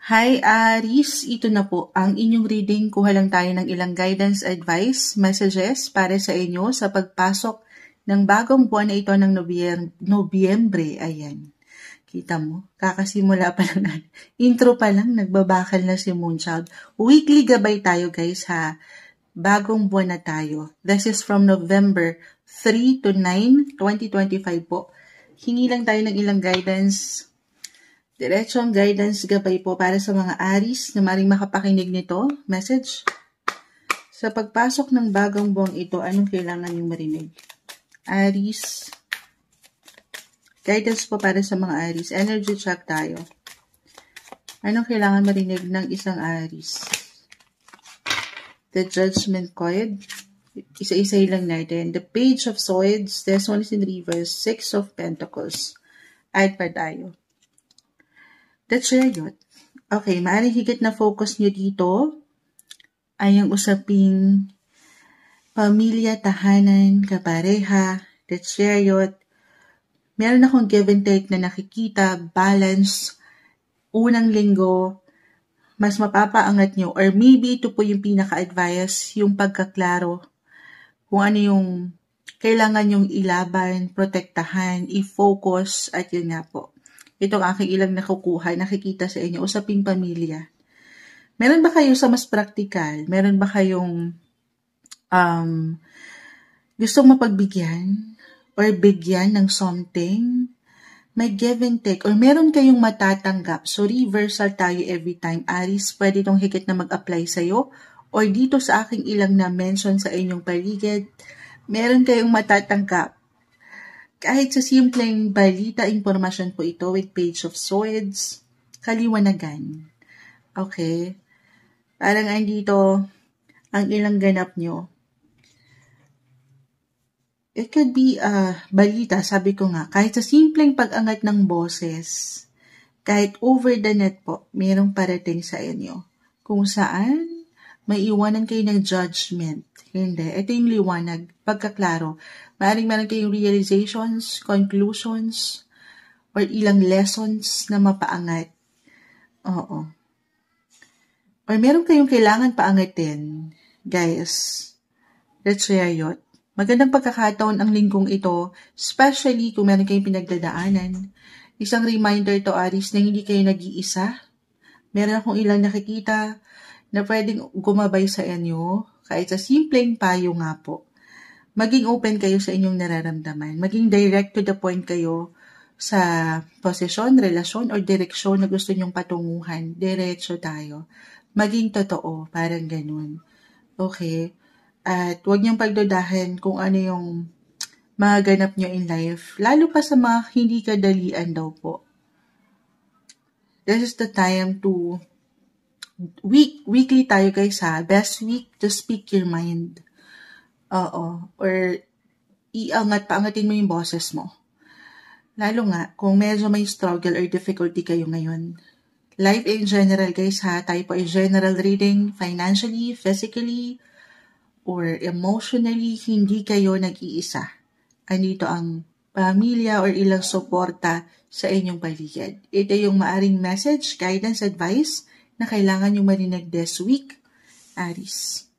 Hi Aries, ito na po ang inyong reading. Kuha lang tayo ng ilang guidance, advice, messages para sa inyo sa pagpasok ng bagong buwan na ito ng Nobyembre. Ayan, kita mo, kakasimula pa lang, intro pa lang, nagbabakal na si Moonchild. Weekly gabay tayo guys ha, bagong buwan na tayo. This is from November 3 to 9, 2025 po. Hingi lang tayo ng ilang guidance, diretsong guidance gabay po para sa mga Aries na maring makapakinig nito. Message. Sa pagpasok ng bagong buwang ito, anong kailangan yung marinig? Aries. Guidance po para sa mga Aries. Energy check tayo. Anong kailangan marinig ng isang Aries? The Judgment Card. Isa-isa lang natin. The Page of Swords. This one is in reverse. Six of Pentacles. Add pa tayo. The Chariot. Okay, maaaring higit na focus nyo dito ay ang usaping pamilya, tahanan, kapareha, the Chariot. Meron akong give and take na nakikita, balance, unang linggo, mas mapapaangat nyo, or maybe ito po yung pinaka-advice, yung pagkaklaro, kung ano yung kailangan nyong ilaban, protektahan, i-focus, at yun nga po. Itong aking ilang nakukuha, nakikita sa inyo, usaping pamilya. Meron ba kayo sa mas praktikal? Meron ba kayong gustong mapagbigyan or bigyan ng something? May give and take or meron kayong matatanggap. So, reversal tayo every time. Aries, pwede itong higit na mag-apply sa'yo or dito sa aking ilang na-mention sa inyong paligid, meron kayong matatanggap. Kahit sa simpleng balita, impormasyon po ito with Page of Swords, kaliwanagan. Okay? Parang andito ang ilang ganap nyo. It could be balita, sabi ko nga, kahit sa simpleng pag-angat ng boses, kahit over the net po, mayroong parating sa inyo. Kung saan, may iwanan kayo ng judgment. Hindi. Ito yung liwanag, pagkaklaro. Maaaring meron kayong realizations, conclusions, or ilang lessons na mapaangat. Oo. Or meron kayong kailangan paangatin. Guys, the Chariot. Magandang pagkakataon ang linggong ito, especially kung meron kayong pinagdadaanan. Isang reminder to Aries na hindi kayo nag-iisa. Meron akong ilang nakikita na pwedeng gumabay sa inyo, kahit sa simpleng payo nga po. Maging open kayo sa inyong nararamdaman. Maging direct to the point kayo sa posisyon, relasyon, or direksyon na gusto nyong patunguhan. Diretso tayo. Maging totoo, parang ganun. Okay? At huwag niyong pagdudahan kung ano yung mga ganap nyo in life. Lalo pa sa mga hindi kadalian daw po. This is the time to weekly tayo guys ha. Best week to speak your mind. Oo. Or paangatin mo yung boses mo. Lalo nga, kung medyo may struggle or difficulty kayo ngayon. Life in general guys ha. Tayo po ay general reading, financially, physically, or emotionally, hindi kayo nag-iisa. Andito ang pamilya or ilang suporta sa inyong paligid. Ito yung maaring message, guidance, advice na kailangan nyo marinig this week, Aries.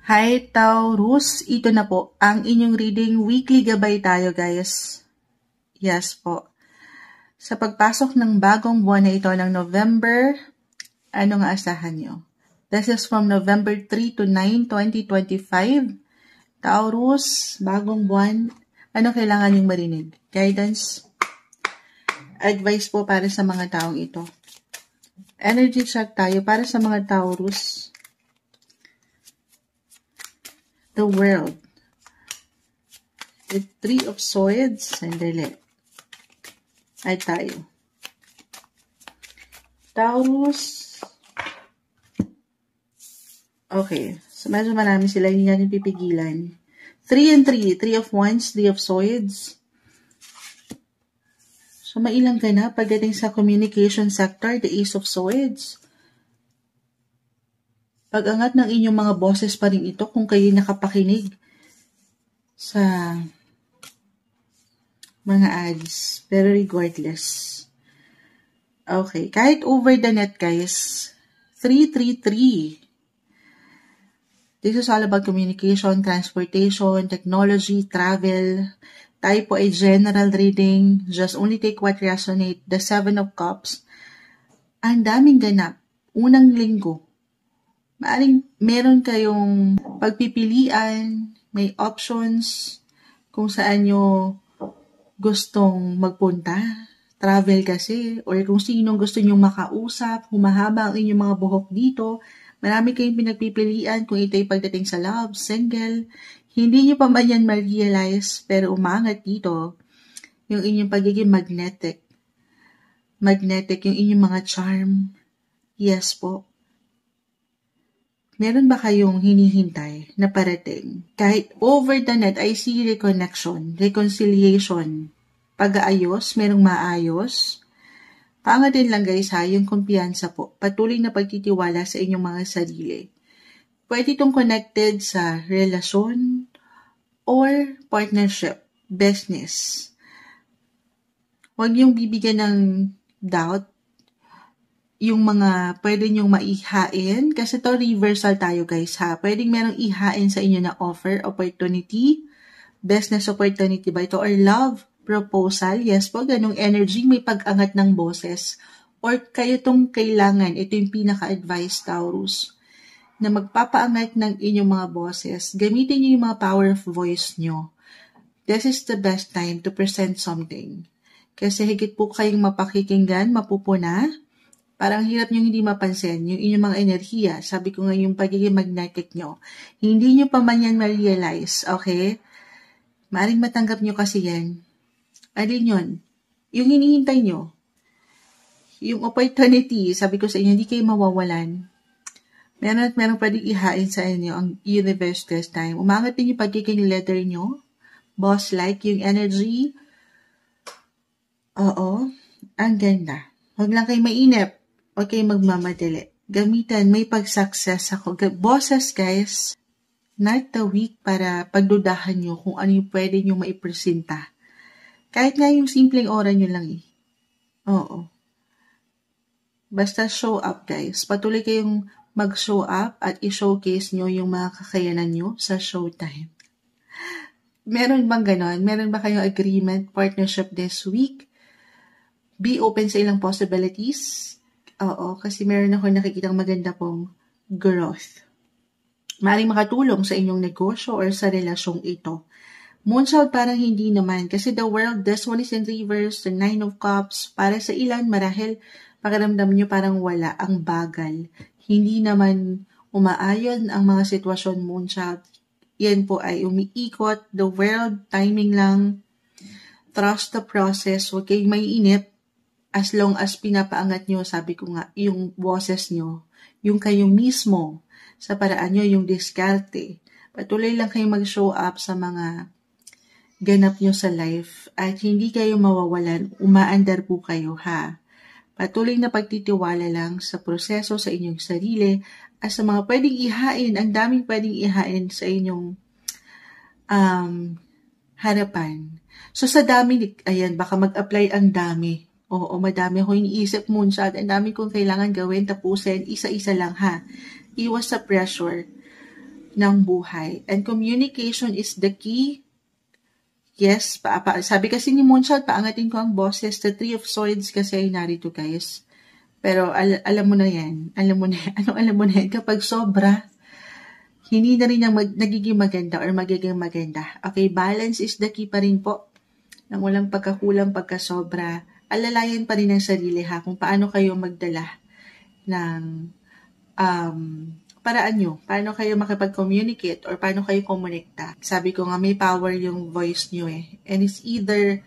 Hi Taurus, ito na po ang inyong reading. Weekly gabay tayo guys. Yes po. Sa pagpasok ng bagong buwan na ito ng November, ano nga asahan nyo? This is from November 3 to 9, 2025. Taurus, bagong buwan, ano kailangan yung marinig? Guidance, advice po para sa mga taong ito. Energy check tayo para sa mga Taurus. The World. The Three of Swords. Sandali. Ay tayo. Taurus. Okay. So, medyo marami sila. Hindi natin pipigilan. 3 and 3. 3 of Wands. 3 of Swords. So, mailang ka na pagdating sa communication sector. The Ace of Swords. Pag-angat ng inyong mga boses pa rin ito kung kayo nakapakinig sa mga Aries. Pero regardless, Okay, kahit over the net guys, 333. This is all about communication, transportation, technology, travel. Tayo po ay general reading. Just only take what resonate. The Seven of Cups. Ang daming ganap. Unang linggo. Maaring meron kayong pagpipilian, may options kung saan nyo gustong magpunta. Travel kasi, or kung sinong gusto nyong makausap, humahaba ang inyong mga buhok dito. Marami kayong pinagpipilian kung ito'y pagdating sa love, single. Hindi nyo pa man yan ma-realize, pero umangat dito yung inyong pagiging magnetic. Magnetic, yung inyong mga charm. Yes po. Meron ba kayong hinihintay na parating? Kahit over the net, I see reconnection, reconciliation, pag-aayos, merong maayos. Pangatin lang guys ha, yung kumpiyansa po. Patuloy na pagtitiwala sa inyong mga sarili. Pwede itong connected sa relasyon or partnership, business. Huwag niyong bibigyan ng doubt yung mga pwede nyong maihain. Kasi to reversal tayo guys ha. Pwedeng merong ihain sa inyo na offer, opportunity, business opportunity ba ito, or love proposal. Yes po, ganong energy, may pag-angat ng boses. Or kayo tong kailangan, ito yung pinaka-advice Taurus, na magpapaangat ng inyong mga boses. Gamitin nyo yung mga power of voice nyo. This is the best time to present something. Kasi higit po kayong mapakikinggan, mapupuna. Parang hirap nyo hindi mapansin yung inyong mga enerhiya. Sabi ko nga yung pagiging magnetic nyo. Hindi nyo pa man yan ma-realize, okay? Maaring matanggap nyo kasi yan. Alin yun? Yung hinihintay nyo. Yung opportunity, sabi ko sa inyo, hindi kayo mawawalan. Meron pwedeng ihain sa inyo ang universe this time. Umangat din yung pagiging leader nyo. Boss-like yung energy. Oo, ang ganda. Huwag lang kayo mainip. Huwag kayo magmamadali. Gamitan, may pag-success ako. Bosses, guys, not the week para pagdudahan nyo kung ano yung pwede nyo maipresenta. Kahit nga yung simpleng oras nyo lang eh. Oo. Basta show up, guys. Patuloy kayong mag-show up at i-showcase nyo yung mga kakayanan nyo sa showtime. Meron bang ganon? Meron ba kayong agreement, partnership this week? Be open sa ilang possibilities. Oo, kasi meron ako nakikitang maganda pong growth. Maaaring makatulong sa inyong negosyo or sa relasyong ito. Moonchild parang hindi naman. Kasi the world, this one is in reverse, the 9 of cups. Para sa ilan, marahil pakiramdam nyo parang wala, ang bagal. Hindi naman umaayon ang mga sitwasyon, Moonchild. Yan po ay umiikot, the world, timing lang. Trust the process, huwag kayong maiinip. As long as pinapaangat nyo, sabi ko nga, yung boses nyo, yung kayo mismo, sa paraan nyo, yung diskarte. Patuloy lang kayong mag-show up sa mga ganap nyo sa life at hindi kayo mawawalan, umaandar po kayo ha. Patuloy na pagtitiwala lang sa proseso sa inyong sarili at sa mga pwedeng ihain, ang daming pwedeng ihain sa inyong harapan. So sa dami, ayan, baka mag-apply ang dami. Oo, madami ako iniisip Moonchild. Ang dami kong kailangan gawin, tapusin, isa-isa lang ha. Iwas sa pressure ng buhay. And communication is the key. Yes, sabi kasi ni Moonchild, paangatin ko ang boses. The 3 of Swords kasi ay narito guys. Pero alam mo na yan. Alam mo na yan. Anong alam mo na yan? Kapag sobra, hindi na rin yung nagiging maganda or magiging maganda. Okay, balance is the key pa rin po. Nang walang pagkakulang, pagkasobra. Alalayan pa rin ang sarili ha kung paano kayo magdala ng paraan nyo. Paano kayo makipag-communicate or paano kayo komunikta. Sabi ko nga may power yung voice nyo eh. And it's either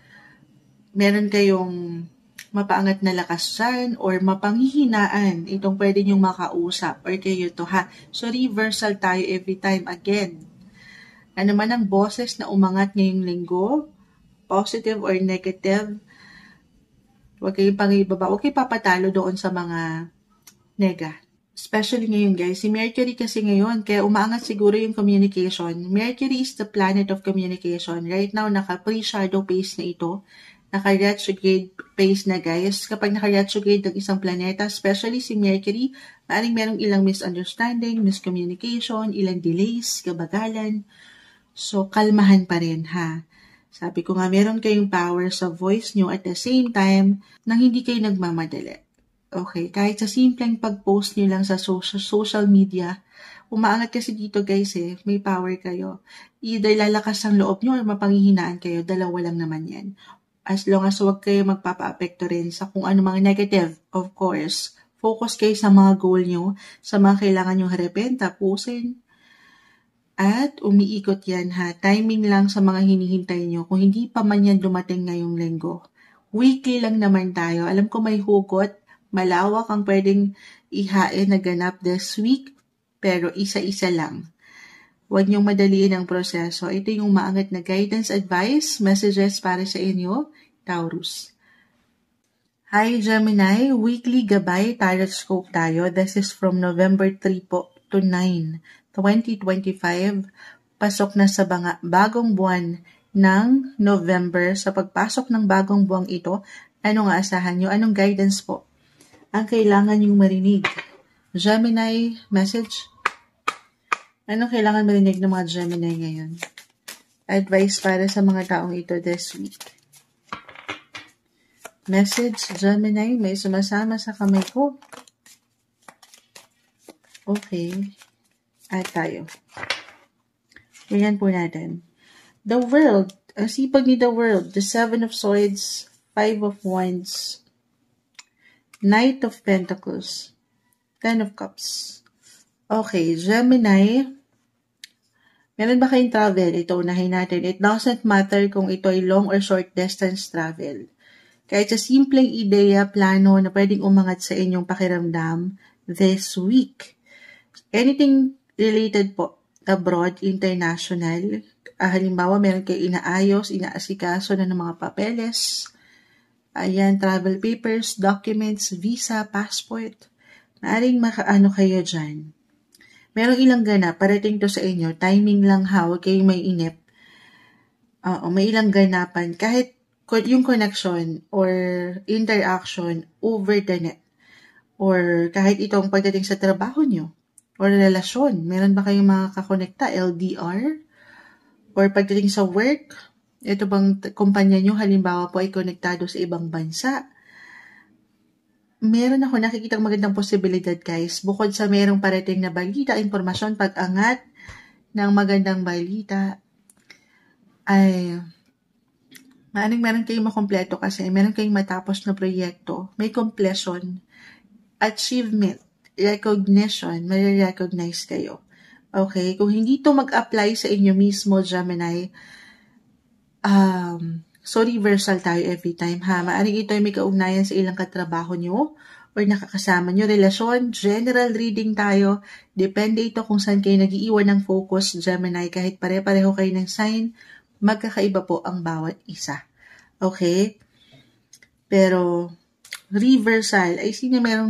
meron kayong mapaangat na lakasan or mapanghihinaan itong pwede nyong makausap or kayo to ha. So reversal tayo every time again. Ano man ang boses na umangat ngayong linggo, positive or negative, huwag kayong pangibaba, huwag kayong papatalo doon sa mga nega. Especially ngayon guys, si Mercury kasi ngayon, kaya umaangat siguro yung communication. Mercury is the planet of communication. Right now, naka-pre-shadow phase na ito. naka-retrograde phase na guys. Kapag naka-retrograde ng isang planeta, especially si Mercury, maaaring merong ilang misunderstanding, miscommunication, ilang delays, kabagalan. So, kalmahan pa rin ha. Sabi ko nga, meron kayong power sa voice nyo at the same time nang hindi kayo nagmamadali. Okay, kahit sa simpleng pag-post nyo lang sa social media, umaangat kasi dito guys may power kayo. Either lalakas ang loob nyo or mapanghihinaan kayo, dalawa lang naman yan. As long as huwag kayo magpapa-apekto rin sa kung ano mga negative, of course. Focus kayo sa mga goal nyo, sa mga kailangan nyo harapin, tapusin. At umiikot yan ha. Timing lang sa mga hinihintay nyo. Kung hindi pa man yan dumating ngayong linggo. Weekly lang naman tayo. Alam ko may hugot. Malawak ang pwedeng ihain na ganap this week. Pero isa-isa lang. Huwag niyong madaliin ang proseso. Ito yung maangat na guidance, advice, messages para sa inyo, Taurus. Hi Gemini, weekly gabay tarot scope tayo. This is from November 3 po to 9, 2025. Pasok na sa bagong buwan ng November. Sa pagpasok ng bagong buwang ito, anong aasahan nyo? Anong guidance po ang kailangan yung marinig? Gemini, message? Anong kailangan marinig ng mga Gemini ngayon? Advice para sa mga taong ito this week. Message, Gemini, may sumasama sa kamay ko. Okay. At tayo. Tingnan po natin. The World. Ang sipag ni The World. The Seven of Swords. Five of Wands. Knight of Pentacles. Ten of Cups. Okay, Gemini. Meron ba kayong travel? Ito, unahin natin. It doesn't matter kung ito ay long or short distance travel. Kahit sa simpleng ideya, plano na pwedeng umangat sa inyong pakiramdam this week. Anything related po, abroad, international. Halimbawa, meron kayo inaayos, inaasikaso na ng mga papeles. Ayan, travel papers, documents, visa, passport. Maaring makaano kayo dyan. Merong ilang ganap, parating to sa inyo. Timing lang ha, huwag kayong may inip. May ilang ganapan. Kahit yung connection or interaction over the net. Or kahit itong pagdating sa trabaho nyo. Or relasyon. Meron ba kayong mga kakonekta? LDR? Or pagdating sa work? Ito bang kumpanya nyo, halimbawa po ay konektado sa ibang bansa? Meron ako nakikitang magandang posibilidad guys. Bukod sa merong parating na balita, informasyon, pag-angat ng magandang balita, ay meron kayong makompleto kasi meron kayong matapos na proyekto. May completion, achievement, recognition, may-recognize kayo. Okay? Kung hindi to mag-apply sa inyo mismo, Gemini, so reversal tayo every time ha. Maaring ito ay may kaugnayan sa ilang katrabaho nyo or nakakasama nyo, relasyon, general reading tayo. Depende ito kung saan kayo nag-iiwan ng focus, Gemini. Kahit pare-pareho kayo ng sign, magkakaiba po ang bawat isa. Okay? Pero reversal ay sino merong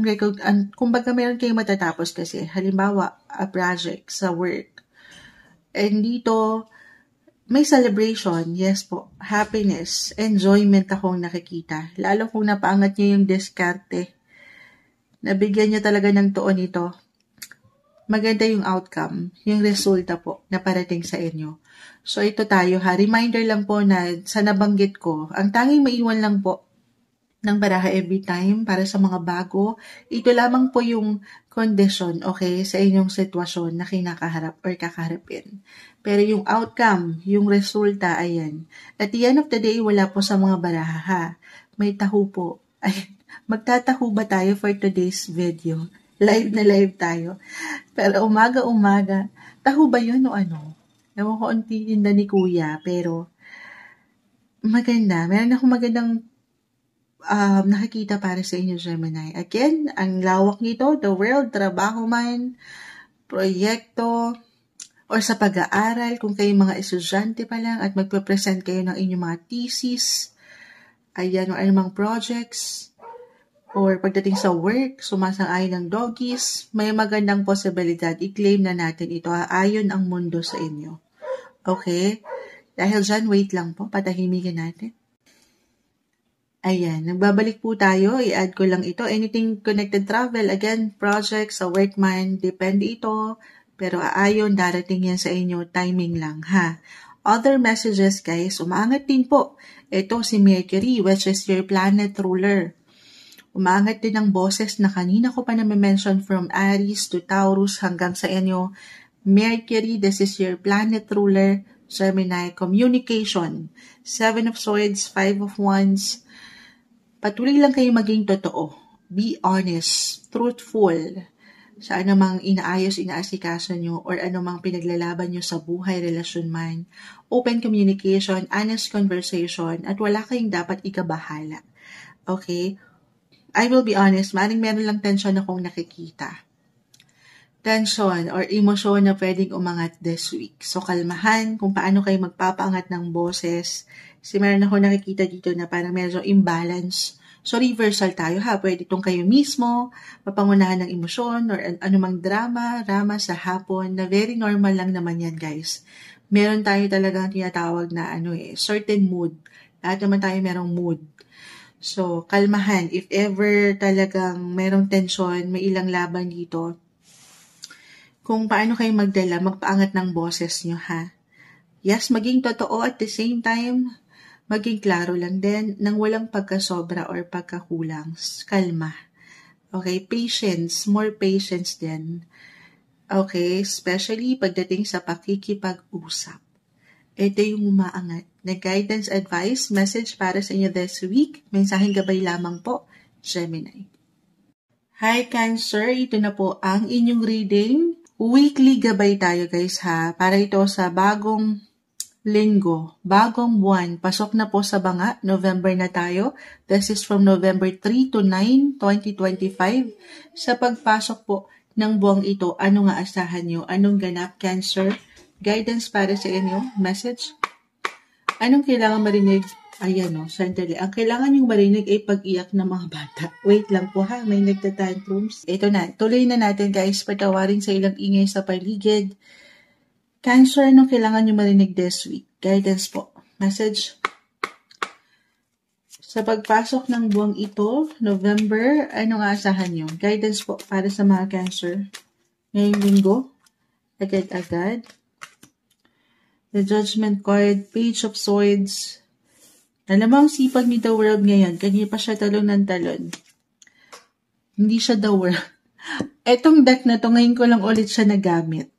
kumbaga meron kayong matatapos kasi. Halimbawa, a project sa work. And dito, may celebration, yes po, happiness, enjoyment akong nakikita. Lalo kung napaangat nyo yung diskarte. Nabigyan nyo talaga ng tuon ito. Maganda yung outcome, yung resulta po na parating sa inyo. So ito tayo ha, reminder lang po na sa nabanggit ko, ang tanging maiwan lang po ng baraha every time para sa mga bago, ito lamang po yung condition, okay, sa inyong sitwasyon na kinakaharap or kakaharapin. Pero yung outcome, yung resulta, ayan. At the end of the day, wala po sa mga baraha ha. May taho po. Ay, magtataho ba tayo for today's video? Live na live tayo. Pero umaga-umaga, taho ba yun o ano? Ewan ko ang tinda ni Kuya, pero maganda. Meron akong magandang nakikita para sa inyo, Gemini. Again, ang lawak nito, the world, trabaho man, proyekto, or sa pag-aaral, kung kayo mga estudyante pa lang at magpe-present kayo ng inyong mga thesis, ayan, o anumang projects, or pagdating sa work, sumasang-ayon ng doggies, may magandang posibilidad, i-claim na natin ito, ayon ang mundo sa inyo. Okay? Dahil dyan, wait lang po, patahimikin natin. Ayan, nagbabalik po tayo. I-add ko lang ito. Anything connected travel, again, projects, sa work man, depende ito. Pero aayon, darating yan sa inyo, timing lang, ha? Other messages, guys, umaangat din po. Ito si Mercury, which is your planet ruler. Umaangat din ang boses na kanina ko pa na-mention from Aries to Taurus hanggang sa inyo. Mercury, this is your planet ruler. Gemini, communication. 7 of Swords, 5 of Wands. Patuloy lang kayo maging totoo. Be honest, truthful sa anumang inaayos, inaasikaso nyo, or anumang pinaglalaban nyo sa buhay, relasyon man. Open communication, honest conversation, at wala kayong dapat ikabahala. Okay? I will be honest, maring meron lang tension akong nakikita. Tension or emosyon na pwedeng umangat this week. So, kalmahan kung paano kayo magpapaangat ng boses. Kasi meron ako nakikita dito na parang medyo imbalance. So, reversal tayo ha. Pwede itong kayo mismo, mapangunahan ng emosyon or anumang drama sa hapon na very normal lang naman yan, guys. Meron tayo talagang tinatawag na certain mood. Lahat naman tayo merong mood. So, kalmahan. If ever talagang merong tension, may ilang laban dito, kung paano kayo magdala, magpaangat ng boses nyo, ha? Yes, maging totoo at the same time, maging klaro lang din nang walang pagkasobra or pagkakulang. Kalma. Okay, patience. More patience din. Okay, especially pagdating sa pakikipag-usap. Ito yung umaangat na guidance, advice, message para sa inyo this week. Mensaheng gabay lamang po, Gemini. Hi Cancer, ito na po ang inyong reading. Weekly gabay tayo guys ha, para ito sa bagong linggo, bagong buwan. Pasok na po sa banga, November na tayo. This is from November 3 to 9, 2025. Sa pagpasok po ng buwang ito, ano nga asahan nyo? Anong ganap, Cancer? Guidance para sa inyo, message? Anong kailangan marinig? Ayan o, sandali. Ang kailangan yung marinig ay pag-iyak ng mga bata. Wait lang po ha, may nagtatantrums. Ito na, tuloy na natin guys, patawarin sa ilang ingay sa paligid. Cancer, anong kailangan yung marinig this week? Guidance po. Message. Sa pagpasok ng buwang ito, November, anong aasahan nyo? Guidance po para sa mga Cancer. Ngayong linggo, agad-agad. The Judgment card, Page of Swords. Alam mo ang sipag ni The World ngayon, kanina pa siya talon ng talon. Hindi siya The World. Etong deck na to, ngayon ko lang ulit siya nagamit.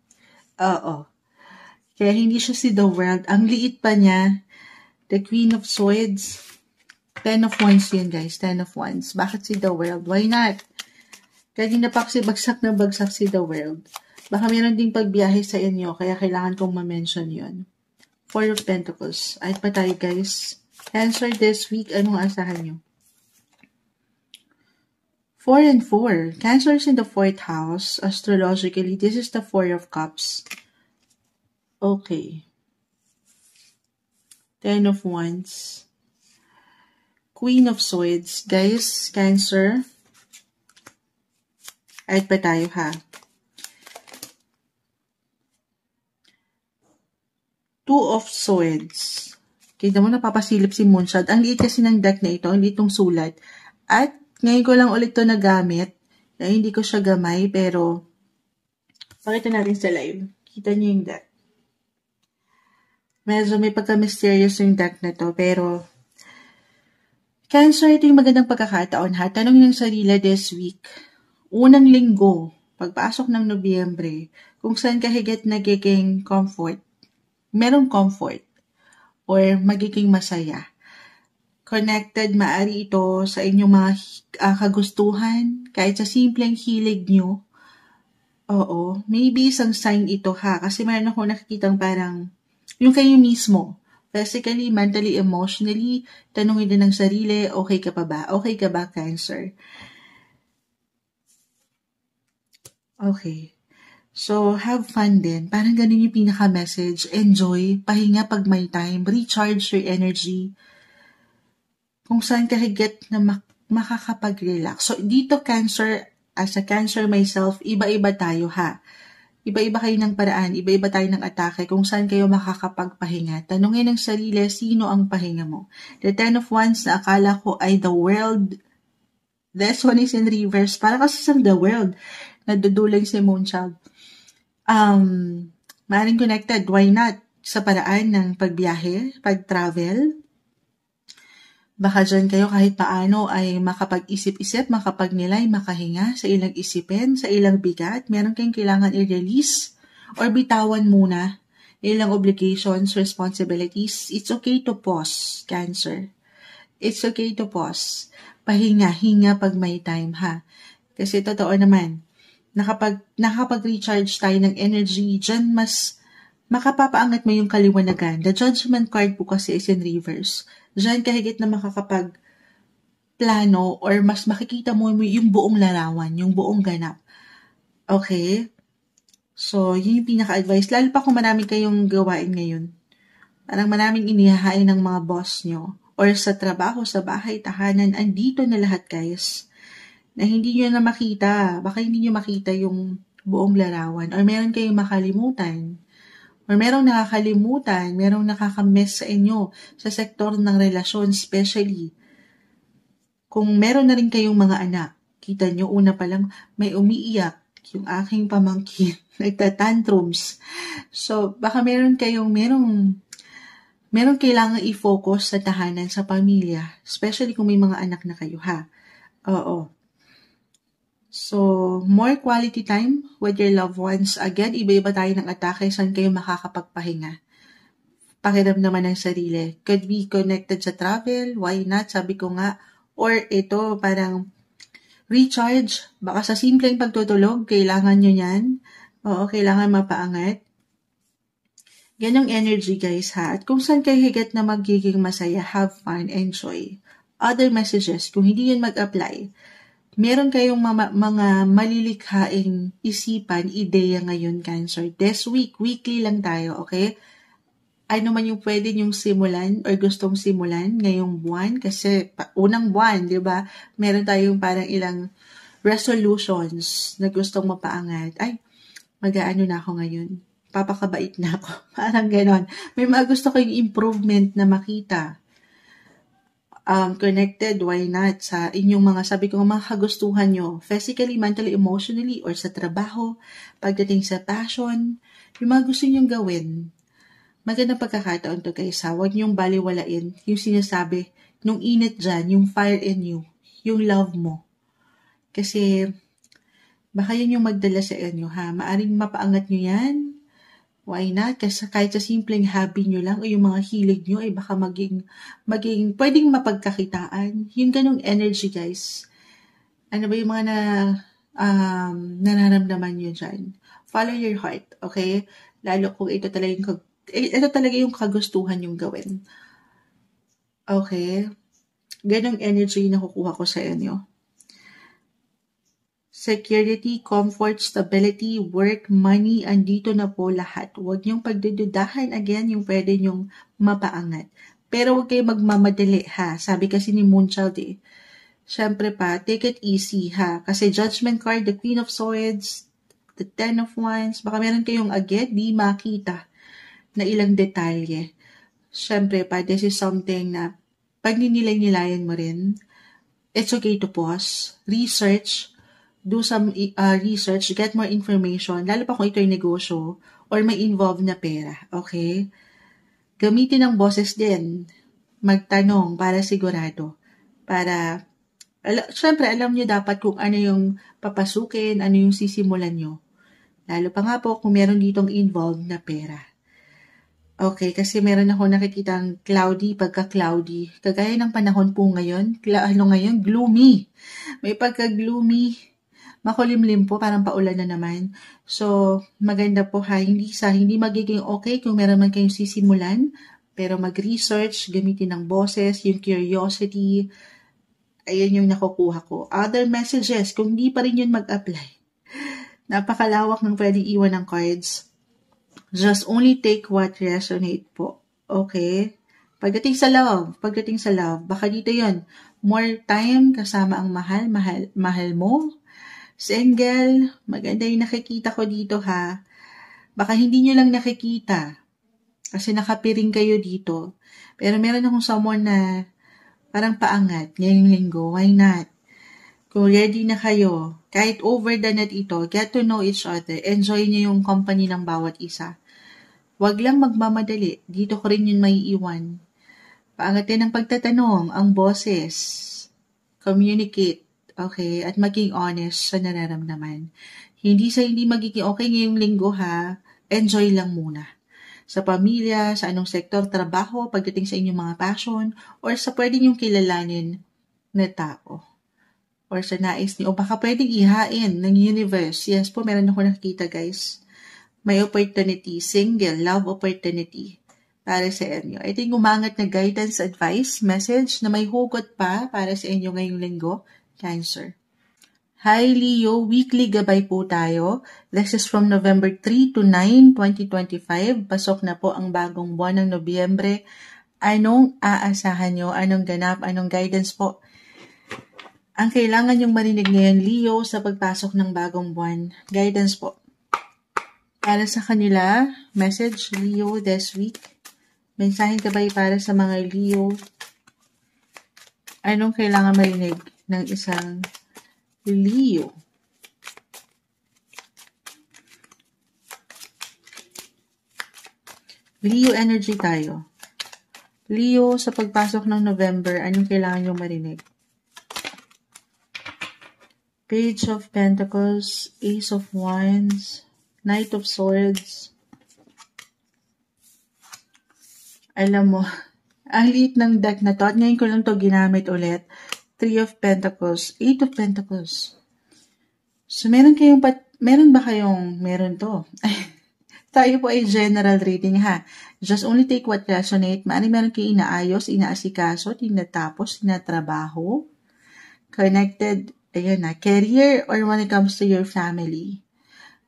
Oo. Kaya hindi siya si The World. Ang liit pa niya, the Queen of Swords. 10 of Wands yun guys, 10 of Wands. Bakit si The World? Why not? Kanina pa kasi bagsak na bagsak si The World. Baka meron ding pagbiyahe sa inyo, kaya kailangan kong ma-mention yun. 4 of Pentacles. Ayat pa tayo guys. Cancer this week, anong asahan nyo? 4 and 4. Cancer's in the 4th house. Astrologically, this is the 4 of Cups. Okay. 10 of Wands. Queen of Swords. Guys, Cancer. Ayat pa tayo ha. 2 of Swords. Kita mo, napapasilip si Moonshot. Ang liit kasi ng deck na ito, ang liit ng sulat. At ngayon ko lang ulit ito nagamit. Na hindi ko siya gamay, pero pakita natin sa live. Kita niyo yung deck. Medyo may pagka-mysterious yung deck na to, pero Cancer, ito yung magandang pagkakataon ha. Tanongin yung sarili this week. Unang linggo, pagpasok ng Nobyembre, kung saan ka higit nagiging comfort. Merong comfort. Or magiging masaya. Connected, maari ito sa inyong mga kagustuhan, kahit sa simpleng hilig nyo. Oo, maybe isang sign ito ha, kasi meron ako nakikitang parang, yung kayo mismo, physically, mentally, emotionally, tanungin din ng sarili, okay ka pa ba? Okay ka ba, Cancer? Okay. So, have fun din. Parang ganun yung pinaka-message. Enjoy, pahinga pag may time, recharge your energy. Kung saan ka higit na makakapag-relax. So, dito Cancer, as a Cancer myself, iba-iba tayo ha. Iba-iba kayo ng paraan, iba-iba tayo ng atake kung saan kayo makakapagpahinga. Tanungin ng sarili, sino ang pahinga mo? The Ten of Wands na akala ko ay the world. This one is in reverse. Para kasi sa the world. Naduduling si Moonchild. Maaaring connected. Why not? Sa paraan ng pagbiyahe, pag-travel. Baka dyan kayo kahit paano ay makapag-isip-isip, makapagnilay, makahinga sa ilang isipin, sa ilang bigat. Meron kayong kailangan i-release or bitawan muna ilang obligations, responsibilities. It's okay to pause, Cancer. It's okay to pause. Pahinga, hinga pag may time, ha? Kasi totoo naman, nakapag-recharge tayo ng energy, dyan mas makapapaangat mo yung kaliwanagan. The Judgment card po kasi is in reverse. Diyan kahigit na makakapag-plano or mas makikita mo yung buong larawan, yung buong ganap. Okay? So, yun yung pinaka-advice. Lalo pa kung marami kayong gawain ngayon. Parang maraming inihahain ng mga boss nyo. Or sa trabaho, sa bahay, tahanan, andito na lahat guys. Na hindi nyo na makita. Baka hindi nyo makita yung buong larawan. Or meron kayong makalimutan. Or merong nakakalimutan, merong nakakamiss sa inyo sa sektor ng relasyon, especially kung meron na rin kayong mga anak. Kita nyo, una pa lang, may umiiyak, yung aking pamangkin, nagtatantrums. So, baka meron kailangan i-focus sa tahanan, sa pamilya, especially kung may mga anak na kayo, ha? Oo. So, more quality time with your loved ones. Again, iba-iba tayo ng atake. Saan kayo makakapagpahinga? Pakiramdaman ng sarili. Could be connected sa travel. Why not? Sabi ko nga. Or ito, parang recharge. Baka sa simpleng pagtutulog, kailangan nyo yan. Oo, kailangan mapaangat. Ganong energy guys ha. At kung saan kayo higit na magiging masaya, have fun, enjoy. Other messages, kung hindi yun mag-apply, meron kayong mga malilikhaing isipan, ideya ngayon, Cancer. This week, weekly lang tayo, okay? Ano man yung pwede nyong simulan or gustong simulan ngayong buwan. Kasi unang buwan, di ba? Meron tayong parang ilang resolutions na gustong mapaangat. Ay, mag-aano na ako ngayon. Papakabait na ako. Parang ganon. May mga gusto kayong improvement na makita. Connected, why not, sa inyong mga, sabi ko, mga kagustuhan nyo, physically, mentally, emotionally, or sa trabaho, pagdating sa passion, yung mga gusto nyong gawin. Magandang pagkakataon to guys ha, huwag nyong baliwalain yung sinasabi, nung init dyan, yung fire in you, yung love mo. Kasi, baka yun yung magdala sa inyo ha, maaring mapaangat nyo yan. Why not? Kasi kahit sa simpleng hobby nyo lang o yung mga hilig nyo ay baka maging pwedeng mapagkakitaan. Yung ganong energy guys. Ano ba yung mga nararamdaman nyo dyan? Follow your heart, okay? Lalo kung ito talaga yung kagustuhan yung gawin. Okay? Ganong energy na kukuha ko sa inyo. Security, comfort, stability, work, money, andito na po lahat. Huwag niyong pagdududahan again yung pwede niyong mapaangat. Pero huwag kayo magmamadali ha. Sabi kasi ni Moonchild Siyempre pa, take it easy ha. Kasi Judgment card, the Queen of Swords, the Ten of Wands, baka meron kayong agad di makita na ilang detalye. Siyempre pa, this is something na pag ninilay-nilayan mo rin, it's okay to pause, research, do some research, get more information, lalo pa kung ito ay negosyo or may involved na pera, okay? Gamitin ang boses din. Magtanong para sigurado. Para, syempre, alam nyo dapat kung ano yung papasukin, ano yung sisimulan nyo. Lalo pa nga po kung meron ditong involved na pera. Okay, kasi meron ako nakikitang cloudy, pagka-cloudy. Kagaya ng panahon po ngayon, gloomy. May pagka-gloomy, makulimlim po, parang paulan na naman. So, maganda po ha, hindi magiging okay kung meron man kayong sisimulan, pero mag-research, gamitin ng boses, yung curiosity, ayan yung nakukuha ko. Other messages, kung di pa rin yun mag-apply, napakalawak ng pwedeng iwan ng cards. Just only take what resonate po. Okay? Pagdating sa love, baka dito yun, more time kasama ang mahal mo. Single, maganda yung nakikita ko dito ha. Baka hindi nyo lang nakikita kasi nakapiring kayo dito. Pero meron akong someone na parang paangat ngayong linggo. Why not? Kung ready na kayo, kahit over the net ito, get to know each other. Enjoy nyo yung company ng bawat isa. Huwag lang magmamadali. Dito ko rin yun maiiwan. Paangatin ang pagtatanong, ang boses. Communicate. Okay? At maging honest sa nararamdaman. Hindi magiging okay ngayong linggo ha. Enjoy lang muna. Sa pamilya, sa anong sektor, trabaho, pagdating sa inyong mga passion, or sa pwede niyong kilalanin na tao. Or sa nais niyo, o baka pwedeng ihain ng universe. Yes po, meron ako nakikita guys. May opportunity, single, love opportunity para sa inyo. Ito yung umangat na guidance, advice, message na may hugot pa para sa inyo ngayong linggo, Cancer. Hi Leo, weekly gabay po tayo. This is from November 3 to 9, 2025. Pasok na po ang bagong buwan ng Nobyembre. Anong aasahan nyo? Anong ganap? Anong guidance po? Ang kailangan nyong marinig ngayon, Leo, sa pagpasok ng bagong buwan. Guidance po. Para sa kanila, message, Leo, this week. Mensaheng gabay para sa mga Leo. Anong kailangan marinig ng isang Leo? Leo energy tayo. Leo, sa pagpasok ng November, anong kailangan nyo marinig? Page of Pentacles, Ace of Wands, Knight of Swords. Alam mo, ang liit ng deck na to, at ngayon ko lang to ginamit ulit. 3 of Pentacles, 8 of Pentacles. So, meron to. Tayo po ay general reading ha. Just only take what resonate. Meron kayong inaayos, inaasikaso, tinatapos, tinatrabaho. Connected, ayan na, career or when it comes to your family.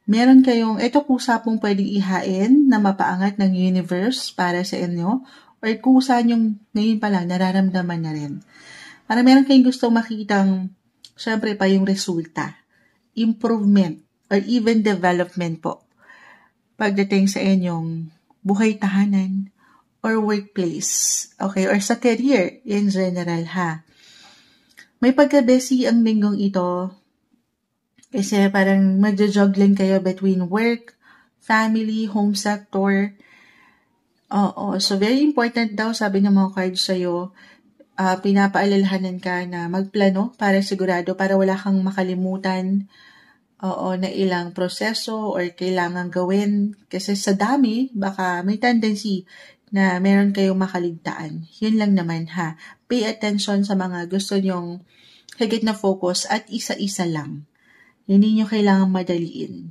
Meron kayong, ito kusa pong pwedeng ihain na mapaangat ng universe para sa inyo or kusa nyong ngayon pa lang nararamdaman na rin. Para meron kayong gustong makitang, syempre pa yung resulta, improvement, or even development po. Pagdating sa inyong buhay tahanan or workplace, okay, or sa career in general ha. May pagka-busy ang linggong ito kasi parang magjo-juggling kayo between work, family, home sector. Oo, so very important daw, sabi ng mga cards sa'yo, pinapaalalahanan ka na magplano para sigurado, para wala kang makalimutan na ilang proseso or kailangan gawin. Kasi sa dami, baka may tendency na meron kayong makaligtaan. Yun lang naman ha. Pay attention sa mga gusto nyong higit na focus at isa-isa lang. Hindi nyo kailangan madaliin.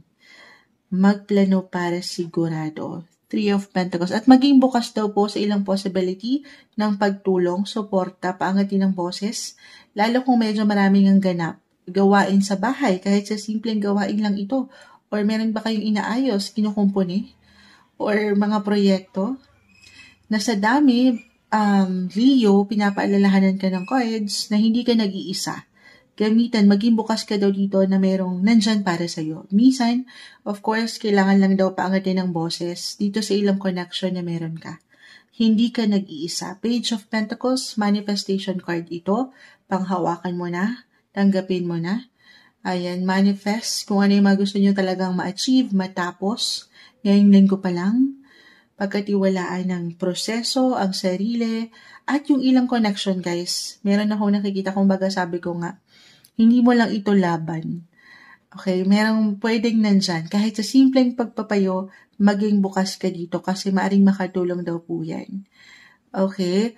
Magplano para sigurado. 3 of Pentacles. At maging bukas daw po sa ilang possibility ng pagtulong, suporta, paangatin ng boses, lalo kung medyo maraming ang ganap. Gawain sa bahay, kahit sa simpleng gawain lang ito. Or meron ba kayong inaayos, kinukumpuni? Or mga proyekto? Na sa dami, Leo, pinapaalalahanan ka ng cards na hindi ka nag-iisa. Gamitan, maging bukas ka daw dito na merong nandyan para sa'yo. Minsan, of course, kailangan lang daw paangatin ng boses dito sa ilang connection na meron ka. Hindi ka nag-iisa. Page of Pentacles, manifestation card ito. Panghawakan mo na, tanggapin mo na. Ayan, manifest kung ano yung mga gusto nyo talagang ma-achieve, matapos. Ngayong linggo pa lang. Pagkatiwalaan ng proseso, ang sarili, at yung ilang connection, guys. Meron ako nakikita, kung baga sabi ko nga, hindi mo lang ito laban. Okay, merong pwedeng nandyan. Kahit sa simpleng pagpapayo, maging bukas ka dito kasi maaring makatulong daw po yan. Okay?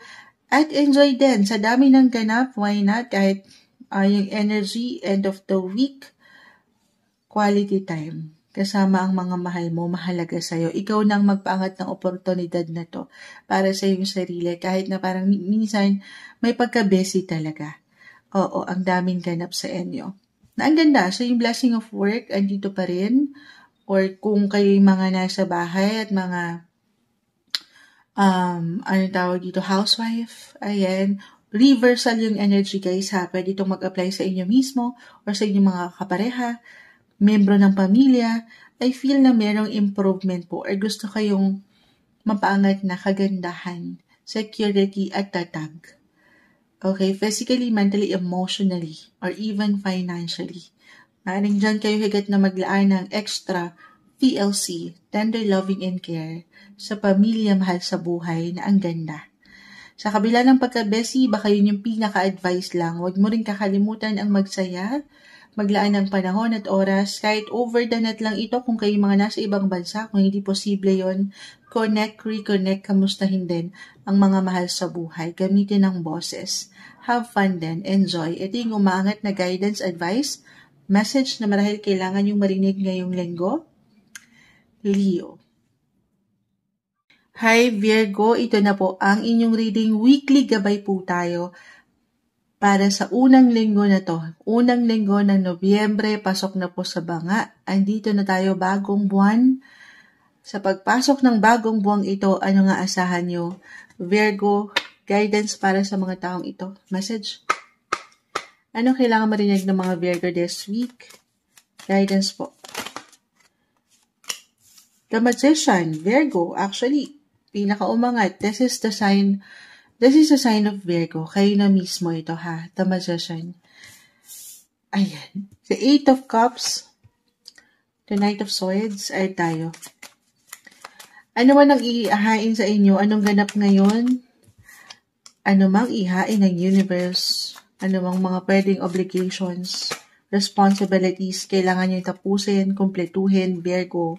At enjoy din. Sa dami ng ganap, why not? Kahit yung energy, end of the week, quality time. Kasama ang mga mahal mo, mahalaga sa'yo. Ikaw nang magpaangat ng oportunidad na to para sa iyong sarili. Kahit na parang minsan may pagka-busy talaga. Oo, ang daming ganap sa inyo. Na ang ganda, so yung blessing of work, andito pa rin. Or kung kayo yung mga nasa bahay at mga, housewife, ayan, reversal yung energy guys ha. Pwede itong mag-apply sa inyo mismo or sa inyong mga kapareha, membro ng pamilya. I feel na merong improvement po or gusto kayong mapaangat na kagandahan, security at tatag. Okay, physically, mentally, emotionally, or even financially. Maaaring dyan kayo higit na maglaan ng extra TLC, tender loving and care, sa pamilya, mahal sa buhay na ang ganda. Sa kabila ng pagka-bestie, baka yun yung pinaka-advice lang. Huwag mo rin kakalimutan ang magsaya, maglaan ng panahon at oras, kahit over the net lang ito kung kayo mga nasa ibang bansa, kung hindi posible yon, connect, reconnect, kamustahin din ang mga mahal sa buhay. Gamitin ang boses. Have fun din, enjoy. Ito yung umaangat na guidance, advice, message na marahil kailangan yung marinig ngayong linggo. Leo. Hi Virgo, ito na po ang inyong reading. Weekly gabay po tayo para sa unang linggo na to. Unang linggo ng Nobyembre, pasok na po sa banga. Andito na tayo, bagong buwan. Sa pagpasok ng bagong buwang ito, ano nga asahan nyo? Virgo, guidance para sa mga taong ito. Message. Ano kailangan marinig ng mga Virgo this week? Guidance po. The Magician, Virgo, actually, pinakaumangat. This is a sign of Virgo. Kayo na mismo ito ha, The Magician. Ayan. The Eight of Cups, the Knight of Swords, ay tayo. Ano man ang ihahain sa inyo? Anong ganap ngayon? Ano mang ihain ng universe? Ano mang mga pwedeng obligations, responsibilities, kailangan nyo tapusin, kumpletuhin, Virgo.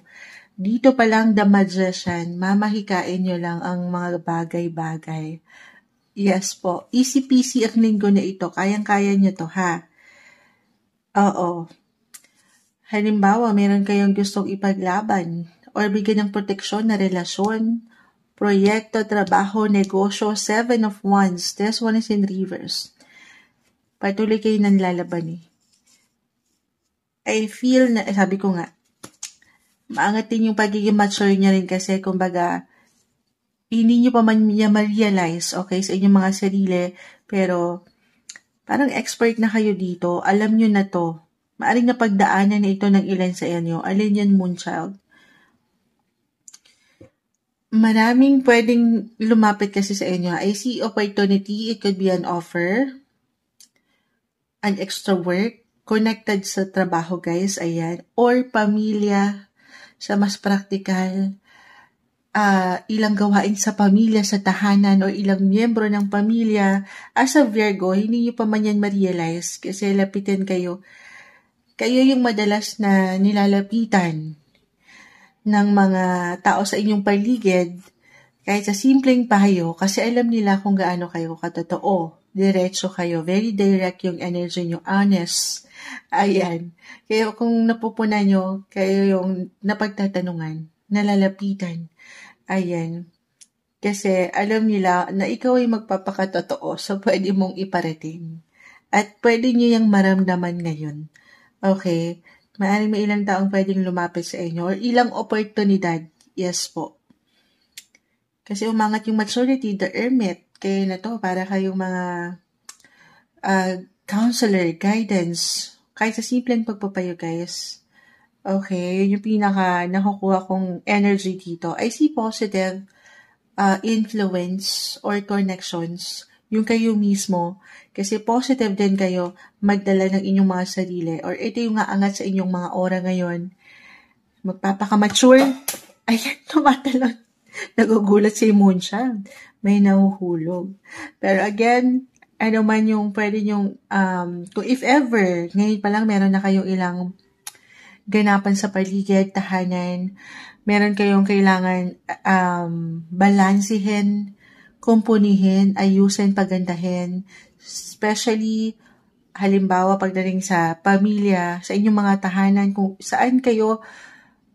Dito pa lang The Magician, mamahikain nyo lang ang mga bagay-bagay. Yes po, easy peasy ang linggo na ito. Kayang-kaya nyo to ha. Oo. Halimbawa, meron kayong gustong ipaglaban or bigyan ng proteksyon na relasyon, proyekto, trabaho, negosyo, 7 of Wands. This one is in reverse. Patuloy kayo nang lalaban eh. I feel na, sabi ko nga, maangat din yung pagiging mature niya rin kasi kumbaga, hindi nyo pa man niya ma-realize, okay, sa inyong mga sarili, pero parang expert na kayo dito, alam nyo na to, maaring napagdaanan na ito ng ilan sa inyo, alin yan, Moonchild. Maraming pwedeng lumapit kasi sa inyo. I see opportunity. It could be an offer, an extra work, connected sa trabaho guys, ayan, or pamilya, sa mas praktikal, ilang gawain sa pamilya, sa tahanan, o ilang miyembro ng pamilya. As a Virgo, hindi nyo pa man yan ma-realize kasi lapitin kayo. Kayo yung madalas na nilalapitan ng mga tao sa inyong paligid, kahit sa simpleng payo, kasi alam nila kung gaano kayo katotoo. Diretso kayo, very direct yung energy nyo, honest. Ayan. Kaya kung napupunan nyo, kayo yung napagtatanungan, nalalapitan. Ayan. Kasi alam nila na ikaw ay magpapakatotoo, so pwede mong iparating. At pwede nyo yung maramdaman ngayon. Okay? Maaaring may ilang taong pwedeng lumapit sa inyo or ilang oportunidad. Yes po. Kasi umangat yung maturity, the Hermit. Kaya na to, para kayong mga counselor, guidance. Kahit sa simpleng pagpapayo, guys. Okay, yun yung pinaka nakukuha kong energy dito. I see positive influence or connections. Yung kayo mismo. Kasi positive din kayo magdala ng inyong mga sarili. Or ito yung aangat sa inyong mga ora ngayon. Magpapaka-mature. Ayan, tumatalon. Nagugulat si Moonchild. May nahuhulog. Pero again, ano man yung pwede yung, kung if ever, ngayon pa lang meron na kayong ilang ganapan sa paligid, tahanan, meron kayong kailangan balansihin, kumpunihin, ayusin, pagandahin, especially, halimbawa, pagdating sa pamilya, sa inyong mga tahanan, kung saan kayo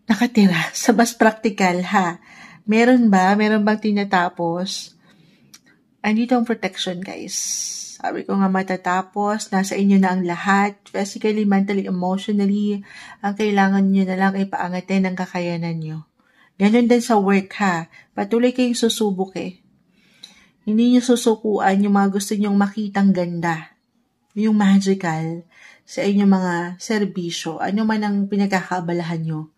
nakatira, sa mas practical, ha? Meron bang tinatapos? Andito ang protection, guys. Sabi ko nga matatapos, nasa inyo na ang lahat, physically, mentally, emotionally, ang kailangan nyo na lang ay paangatin ang kakayanan nyo. Ganon din sa work, ha? Patuloy kayong susubok eh. Hindi nyo susukuan yung mga gusto nyong makitang ganda, yung magical, sa inyong mga serbisyo, ano man ang pinagkakaabalahan nyo.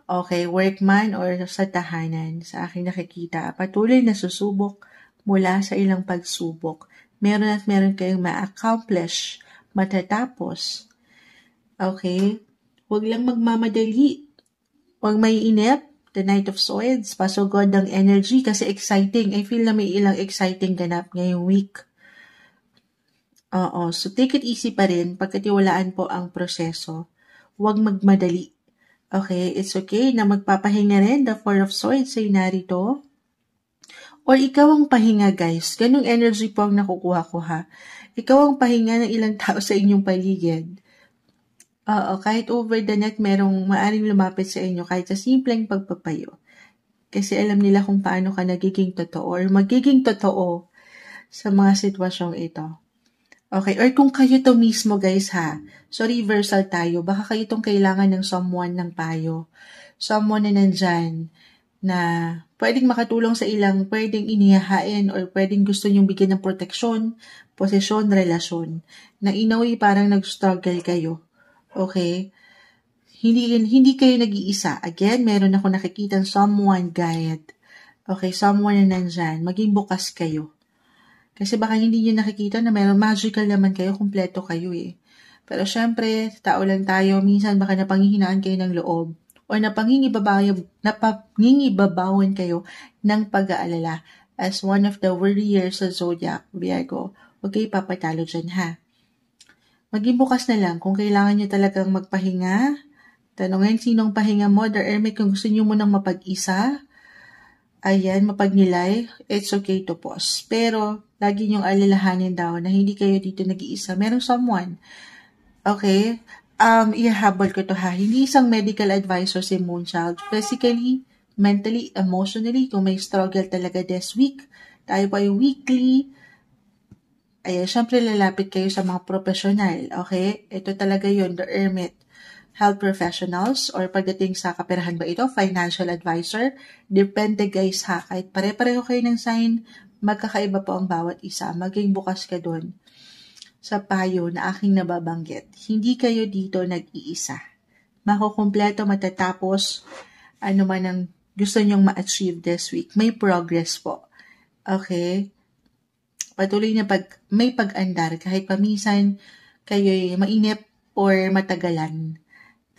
Okay, work man or sa tahanan, sa aking nakikita, patuloy na susubok mula sa ilang pagsubok. Meron at meron kayong ma-accomplish, matatapos. Okay? Huwag lang magmamadali. Huwag may inip. The Knight of Swords, pasugod ng energy kasi exciting. I feel na may ilang exciting ganap ngayong week. Oo, so take it easy pa rin. Pagkatiwalaan po ang proseso. Huwag magmadali. Okay, it's okay na magpapahinga rin. The Four of Swords ay narito. Or ikaw ang pahinga, guys. Ganong energy po ang nakukuha ko, ha. Ikaw ang pahinga ng ilang tao sa inyong paligid. Oo, kahit over the net, merong maaring lumapit sa inyo kahit sa simpleng pagpapayo. Kasi alam nila kung paano ka nagiging totoo or magiging totoo sa mga sitwasyong ito. Okay, or kung kayo to mismo, guys, ha. So, reversal tayo. Baka kayo tong kailangan ng someone ng payo. Someone na nandyan na pwedeng makatulong sa ilang, pwedeng inihahain or pwedeng gusto nyong bigyan ng proteksyon, posisyon, relasyon. Na inaway parang nag-struggle kayo. Okay? Hindi kayo nag-iisa. Again, meron ako nakikitang someone guide. Okay, someone na nandyan. Maging bukas kayo. Kasi baka hindi nyo nakikita na meron magical naman kayo, kumpleto kayo eh. Pero syempre, tao lang tayo, minsan baka napanghihinaan kayo ng loob o napangingibabawan kayo ng pag-aalala as one of the warriors sa Zodiac, Virgo. Huwag kayo papatalo dyan, ha. Maging bukas na lang kung kailangan nyo talagang magpahinga. Tanungin sinong pahinga mo, the hermit, kung gusto nyo munang mapag-isa. Ayan, mapagnilay, it's okay to pause. Pero, lagi niyong alalahanin daw na hindi kayo dito nag-iisa. Merong someone. Okay? Ihahabol ko to, ha. Hindi isang medical advisor si Moonchild. Physically, mentally, emotionally, kung may struggle talaga this week, tayo pa yung weekly. Ayan, syempre lalapit kayo sa mga professional. Okay? Ito talaga yun, the hermit. Health professionals or pagdating sa kaperahan ba ito, financial advisor. Depende, guys, ha. Kahit pare-pareho kayo ng sign, magkakaiba po ang bawat isa. Maging bukas ka dun sa payo na aking nababanggit. Hindi kayo dito nag-iisa. Makukumpleto, matatapos, ano man ang gusto nyong ma-achieve this week. May progress po. Okay? Patuloy na may pag-andar kahit paminsan kayo'y mainip or matagalan.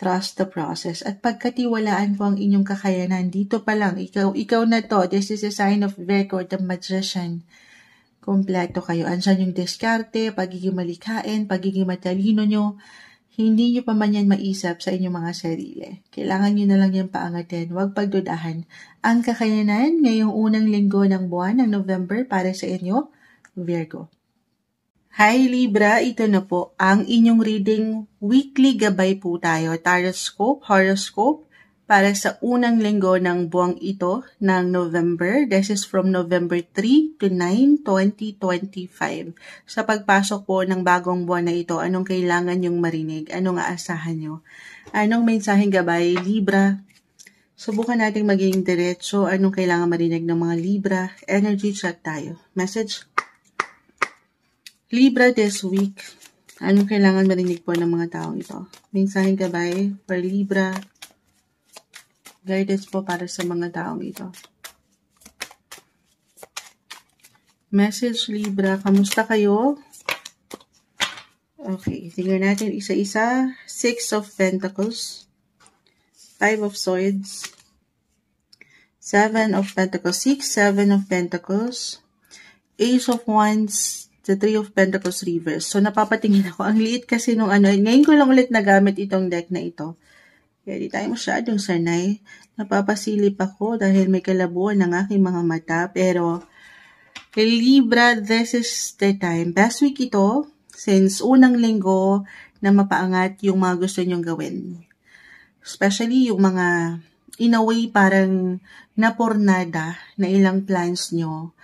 Trust the process. At pagkatiwalaan po ang inyong kakayanan, dito pa lang, ikaw na to, this is a sign of Virgo, the magician. Kompleto kayo. Andyan yung diskarte, pagiging malikhain, pagiging matalino nyo. Hindi nyo pa man yan maisap sa inyong mga sarili. Kailangan nyo na lang yan paangatin. Huwag pagdudahan. Ang kakayanan ngayong unang linggo ng buwan ng November para sa inyo, Virgo. Hi Libra, ito na po ang inyong reading. Weekly gabay po tayo, tarot horoscope para sa unang linggo ng buwang ito ng November. This is from November 3 to 9, 2025. Sa pagpasok po ng bagong buwan na ito, anong kailangan nyong marinig? Anong aasahan nyo? Anong mensaheng gabay, Libra? Subukan nating maging diretso. Anong kailangan marinig ng mga Libra? Energy check tayo. Message? Libra this week, anong kailangan marinig po ng mga taong ito? Mensaheng gabay for Libra, guidance po para sa mga taong ito. Message Libra, kamusta kayo? Okay, tingnan natin isa-isa. 6 of Pentacles, 5 of Swords, 7 of Pentacles, 6, 7 of Pentacles, Ace of Wands, the Three of Pentacles reverse. So, napapatingin ako. Ang liit kasi nung ngayon ko lang ulit nagamit itong deck na ito. Kaya di tayo masyadong sanay. Napapasilip ako dahil may kalabuan ng aking mga mata. Pero, Libra, this is the time. Best week ito, since unang linggo na mapaangat yung mga gusto nyong gawin. Especially yung mga, in a way, parang napornada na ilang plans nyo.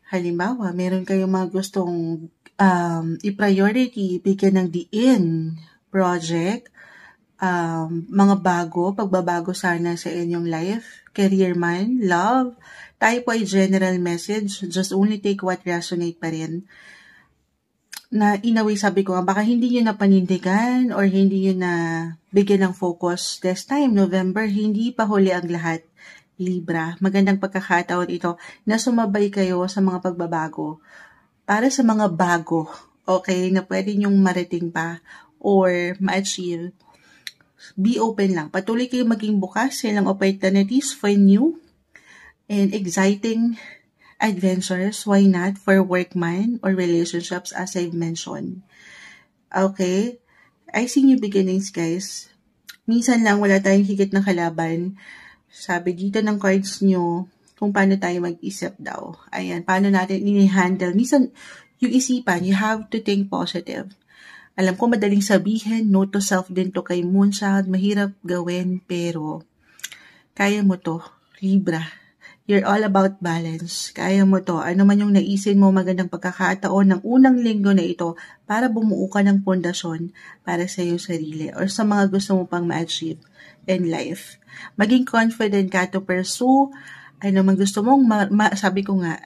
Halimbawa, meron kayong mga gustong i-priority, bigyan ng diin, project, mga pagbabago sana sa inyong life, career man, love. Tayo po ay general message, just only take what resonate pa rin. na in a way, sabi ko nga, baka hindi nyo na panindigan or hindi nyo na bigyan ng focus this time, November, hindi pa huli ang lahat. Libra, magandang pagkakataon ito na sumabay kayo sa mga pagbabago para sa mga bago, okay, na pwede nyong marating pa or ma-achieve. Be open lang. Patuloy kayo maging bukas sa ilang opportunities for new and exciting adventures. Why not? For work man or relationships as I've mentioned. Okay? I see new beginnings, guys. Minsan lang wala tayong higit na kalaban. Sabi dito ng cards nyo, kung paano tayo mag-isip daw. Ayan, paano natin ini-handle. Minsan, yung isipan, you have to think positive. Alam ko madaling sabihin, no to self din to kay Moonchild. Mahirap gawin, pero kaya mo to, Libra. You're all about balance. Kaya mo to. Ano man yung naisin mo, magandang pagkakataon ng unang linggo na ito para bumuo ka ng pundasyon para sa iyong sarili or sa mga gusto mo pang ma-achieve in life. Maging confident ka to pursue. Ano man gusto mong, sabi ko nga,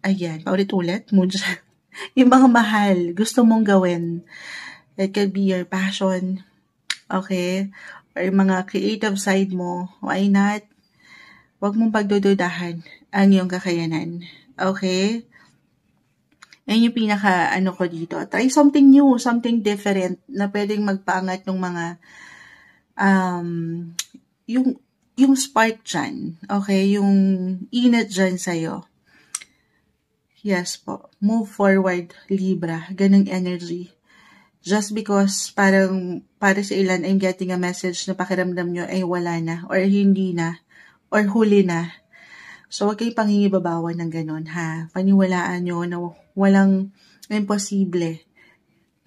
ayan, paulit-ulit, yung mga mahal, gusto mong gawin. It could be your passion, okay? Or yung mga creative side mo, why not? Huwag mong pagdududahan ang iyong kakayanan. Okay? Yan yung pinaka, ko dito. Try something new, something different na pwedeng magpaangat ng mga, yung spark dyan. Okay? Yung init dyan sa'yo. Yes po. Move forward, Libra. Ganang energy. Just because parang para sa ilan, I'm getting a message na pakiramdam nyo ay wala na or hindi na. Or huli na. So, huwag kayong pangingibabawan ng ganun, ha? Paniwalaan nyo na walang imposible.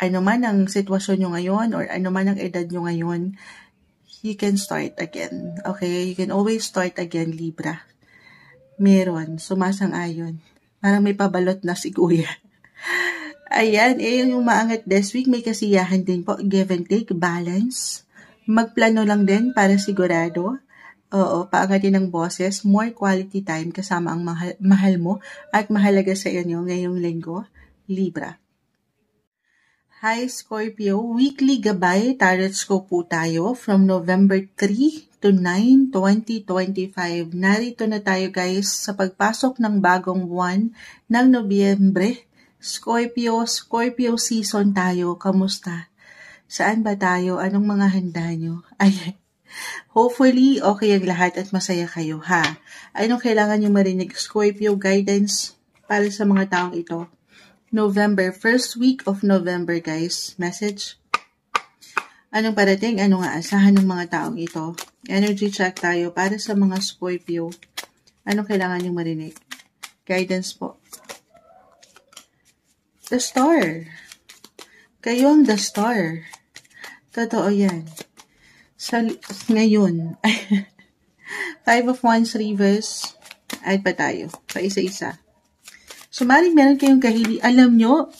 Ano man ang sitwasyon nyo ngayon or ano man ang edad nyo ngayon, you can start again. Okay? You can always start again, Libra. Meron. Sumasang-ayon. Parang may pabalot na si Kuya. Ayan. Yung maangat this week, may kasiyahan din po. Give and take, balance. Magplano lang din para sigurado. Oo, paangatin ng boses, more quality time kasama ang mahal mo at mahalaga sa inyo ngayong linggo, Libra. Hi Scorpio, weekly gabay, tarot scope po tayo from November 3 to 9, 2025. Narito na tayo guys sa pagpasok ng bagong buwan ng Nobyembre. Scorpio season tayo, kamusta? Saan ba tayo? Anong mga handa nyo? Ayan. Hopefully, okay ang lahat at masaya kayo, ha? Anong kailangan nyo marinig? Scorpio guidance para sa mga taong ito. November, first week of November, guys. Message. Anong parating? Ano nga asahan ng mga taong ito? Energy check tayo para sa mga Scorpio. Anong kailangan nyo marinig? Guidance po. The Star. Kayo ang The Star. Totoo yan. Ngayon, 5 of Wands reverse, ay pa tayo, pa isa-isa. So, maring meron kayong kahili. Alam nyo,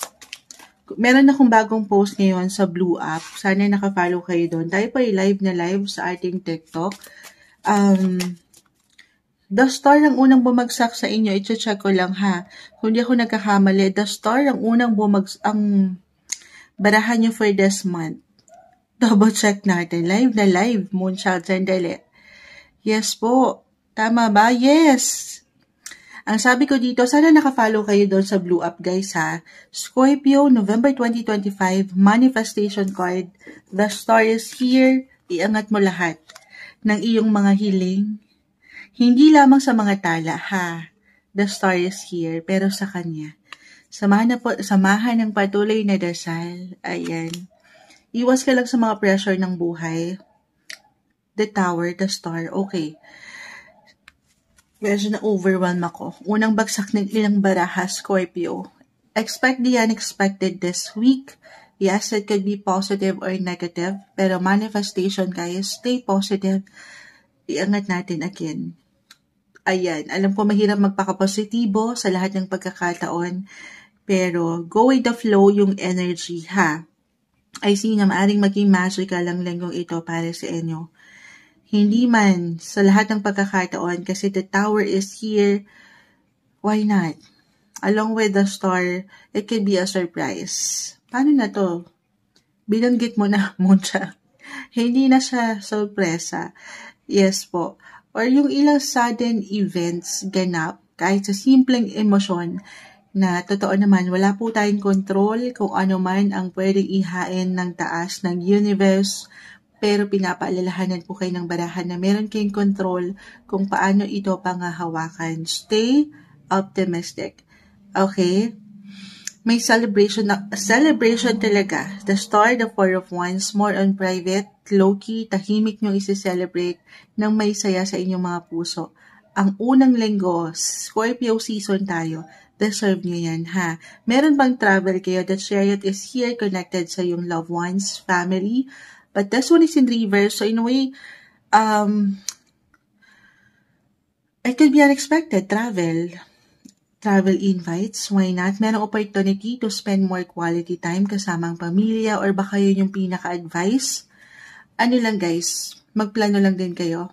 meron akong bagong post ngayon sa Blue App. Sana nakafollow kayo doon. Tayo pa live na live sa ating TikTok. The Star ang unang bumagsak sa inyo. I-check ko lang ha. Kung di ako nagkakamali, The Star ang unang ang barahan nyo for this month. Double check natin. Live na live. Moonchild, sandali. Yes po. Tama ba? Yes. Ang sabi ko dito, sana nakafollow kayo doon sa Blue App, guys, ha. Scorpio, November 2025, manifestation card. The Star is here. Iangat mo lahat ng iyong mga hiling. Hindi lamang sa mga tala, ha. The Star is here, pero sa Kanya. Samahan ng patuloy na dasal. Ayan. Iwas ka lang sa mga pressure ng buhay. The Tower, The Star, okay. Medyo na-overwhelm ako. Unang bagsak ng ilang baraha, Scorpio. Expect the unexpected this week. Yes, it could be positive or negative. Pero manifestation, guys, stay positive. Iangat natin again. Ayan, alam ko mahirap magpakapositibo sa lahat ng pagkakataon. Pero go with the flow yung energy, ha? I see na maaring maging magical ang linggong ito para sa inyo. Hindi man sa lahat ng pagkakataon kasi the Tower is here. Why not? along with the star, it could be a surprise. Paano na to? Binanggit mo na, Moncha. Hindi na siya sorpresa. Yes po. Or yung ilang sudden events ganap, kahit sa simpleng emosyon, na totoo naman, wala po tayong control kung ano man ang pwedeng ihain ng taas ng universe, pero pinapaalalahanan po kayo ng barahan na meron kayong control kung paano ito pangahawakan. Stay optimistic. Okay? May celebration talaga. The star, the Four of Wands, more on private, low-key, tahimik nyo isi-celebrate ng may saya sa inyong mga puso. Ang unang linggo, Scorpio season tayo. Deserve nyo yan, ha? Meron bang travel kayo? The Chariot is here connected sa yung loved ones, family. But this one is in reverse. So in a way, it could be unexpected travel invites, why not? Merong opportunity to spend more quality time kasama ang pamilya or baka yun yung pinaka-advice. Ano lang guys, magplano lang din kayo.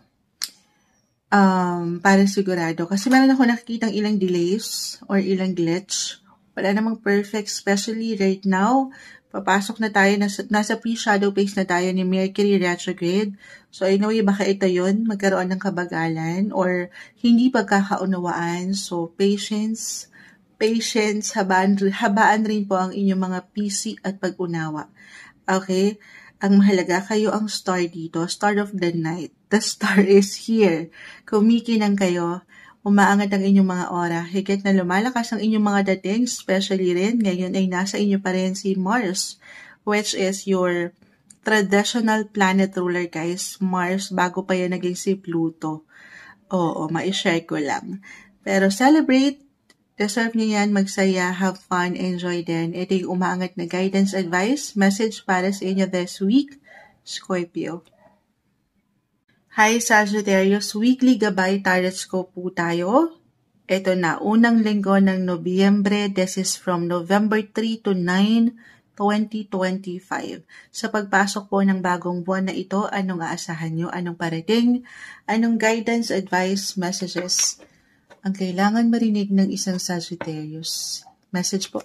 Para sigurado. Kasi meron ako nakikitang ilang delays or ilang glitch. Wala namang perfect, especially right now. Papasok na tayo, nasa pre-shadow phase na tayo ni Mercury retrograde. So, anyway, baka ito yun, magkaroon ng kabagalan or hindi pagkakaunawaan. So, patience, habaan rin po ang inyong mga PC at pag-unawa. Okay? Ang mahalaga, kayo ang star dito, star of the night. The star is here. Kumikinang kayo, umaangat ang inyong mga aura. Higit na lumalakas ang inyong mga dating, especially rin, ngayon ay nasa inyo pa rin si Mars, which is your traditional planet ruler, guys. Mars, bago pa yan naging si Pluto. Oo, ma-share ko lang. Pero celebrate, deserve nyo yan, magsaya, have fun, enjoy din. Ito yung umaangat na guidance advice, message para sa inyo this week, Scorpio. Hi Sagittarius, weekly gabay tarot scope po tayo. Ito na, unang linggo ng Nobyembre. This is from November 3 to 9, 2025. Sa pagpasok po ng bagong buwan na ito, anong aasahan nyo? Anong parating? Anong guidance, advice, messages ang kailangan marinig ng isang Sagittarius? Message po.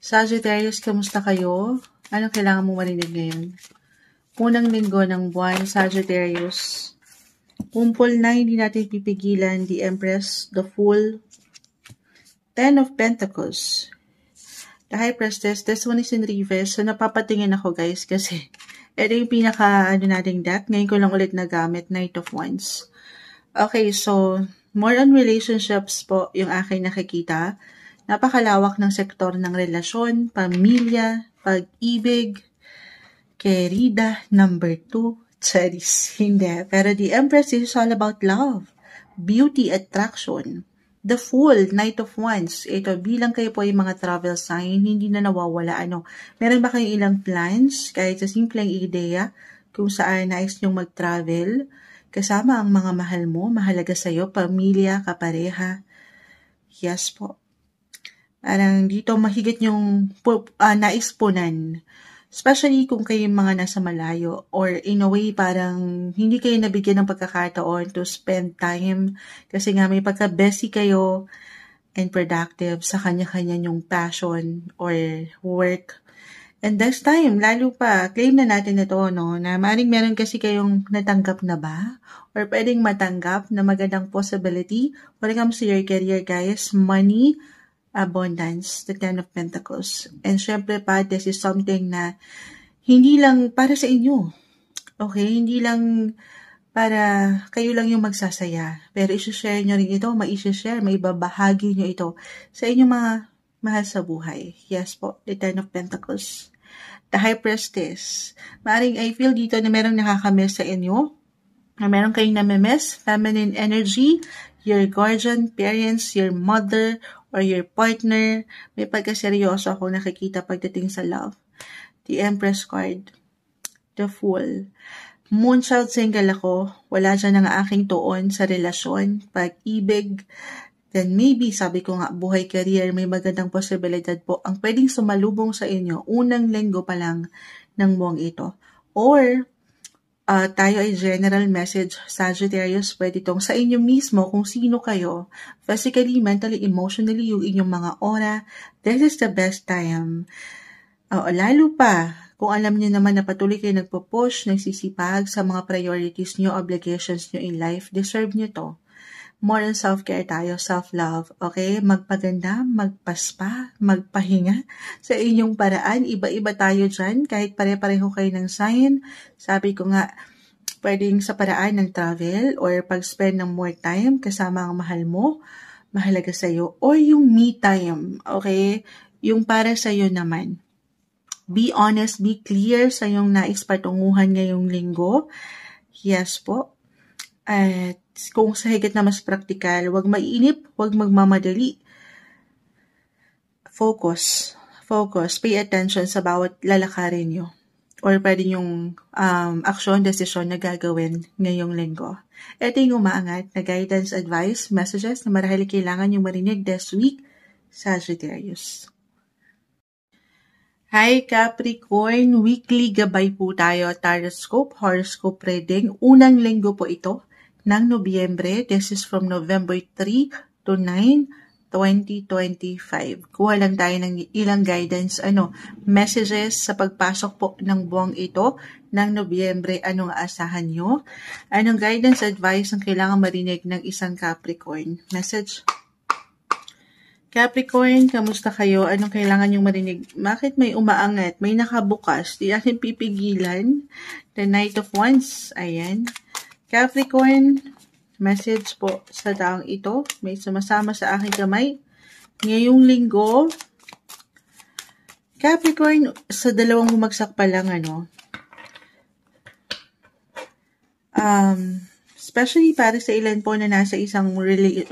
Sagittarius, kamusta kayo? Anong kailangan mong marinig ngayon? Unang linggo ng buwan, Sagittarius. Kumpol na, hindi natin pipigilan. The Empress, the Fool, Ten of Pentacles, the High Priestess. This one is in reverse. So, napapatingin ako guys kasi ito yung nating deck. Ngayon ko lang ulit nagamit, Knight of Wands. Okay, so, more on relationships po yung aking nakikita. Napakalawak ng sektor ng relasyon, pamilya, pag-ibig, Querida, number 2, Charis. Hindi. Pero the Empress is all about love, beauty, attraction. The Fool, Knight of Wands. Ito, bilang kayo po yung mga travel sign, hindi na nawawala. Meron ba kayong ilang plans, kahit sa simpleng ideya, kung saan nais nyong mag-travel, kasama ang mga mahal mo, mahalaga sa'yo, pamilya, kapareha. Yes po. Parang dito mahigit yung naispunan. Especially kung kayo mga nasa malayo or in a way parang hindi kayo nabigyan ng pagkakataon to spend time kasi nga may pagka-busy kayo and productive sa kanya-kanya yung passion or work. And this time, lalo pa, claim na natin ito, no, na maaaring meron kasi kayong natanggap na ba or pwedeng matanggap na magandang possibility when it comes to your career, guys. Money, abundance, the Ten of Pentacles. And syempre pa, this is something na hindi lang para sa inyo. Okay? Hindi lang para kayo lang yung magsasaya. Pero isi-share nyo rin ito, ma-isi-share, maibabahagi nyo ito sa inyong mga mahal sa buhay. Yes po, the Ten of Pentacles. The High Priestess. Maaring I feel dito na merong nakakamiss sa inyo. Na meron kayong namimiss, feminine energy, your guardian, parents, your mother, or your partner. May pagkaseryoso ako nakikita pagdating sa love. The Empress card. The Fool. Moonchild single ako. Wala dyan ang aking tuon sa relasyon, pag-ibig. Then maybe, sabi ko nga, buhay, career, may magandang posibilidad po ang pwedeng sumalubong sa inyo unang linggo pa lang ng buwang ito. Or, tayo ay general message, Sagittarius, pwede itong sa inyo mismo kung sino kayo, physically, mentally, emotionally, yung inyong mga aura. This is the best time. Lalo pa, kung alam niyo naman na patuloy kayo nagpo-push, nagsisipag sa mga priorities niyo, obligations niyo in life, deserve niyo to. More on self-care tayo, self-love, okay? Magpaganda, magpaspa, magpahinga sa inyong paraan. Iba-iba tayo dyan, kahit pare-pareho kayo ng sign. Sabi ko nga, pwedeng sa paraan ng travel or pag-spend ng more time kasama ang mahal mo, mahalaga sa'yo. Or yung me time, okay? Yung para sa'yo naman. Be honest, be clear sa iyong nais patunguhan ngayong linggo. Yes po. At kung sa higit na mas praktikal, huwag maiinip, huwag magmamadali. Focus. Pay attention sa bawat lalakarin nyo. Or pwede yung aksyon, desisyon na gagawin ngayong linggo. Ito yung umaangat na guidance, advice, messages na marahil kailangan yung marinig this week, Sagittarius. Hi Capricorn, weekly gabay po tayo, Taroscope, horoscope reading. Unang linggo po ito ng Nobyembre. This is from November 3 to 9, 2025. Kuha lang tayo ng ilang guidance, messages sa pagpasok po ng buwang ito ng Nobyembre. Anong aasahan nyo? Anong guidance, advice ang kailangan marinig ng isang Capricorn? Message. Capricorn, kamusta kayo? Anong kailangan yung marinig? Bakit may umaangat? May nakabukas. Di natin pipigilan. The Knight of Wands. Ayan. Capricorn, message po sa taong ito. May sumasama sa aking kamay. Ngayong linggo, Capricorn, sa dalawang bumagsak pa lang, especially para sa ilan po na nasa isang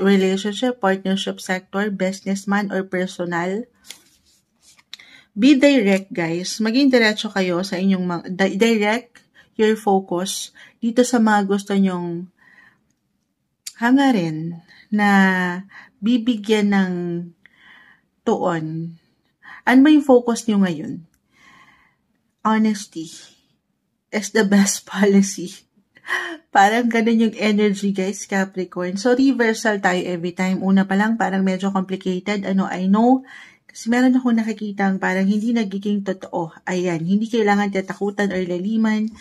relationship, partnership sector, businessman, or personal. Be direct, guys. Maging diretso kayo sa inyong direct your focus dito sa mga gusto nyong hangarin na bibigyan ng tuon. Ano ba yung focus nyo ngayon? Honesty is the best policy. Parang ganun yung energy, guys, Capricorn. So, reversal tayo every time. Una pa lang, parang medyo complicated. I know. Kasi meron akong nakikita parang hindi nagiging totoo. Ayan, hindi kailangan tatakutan or laliman.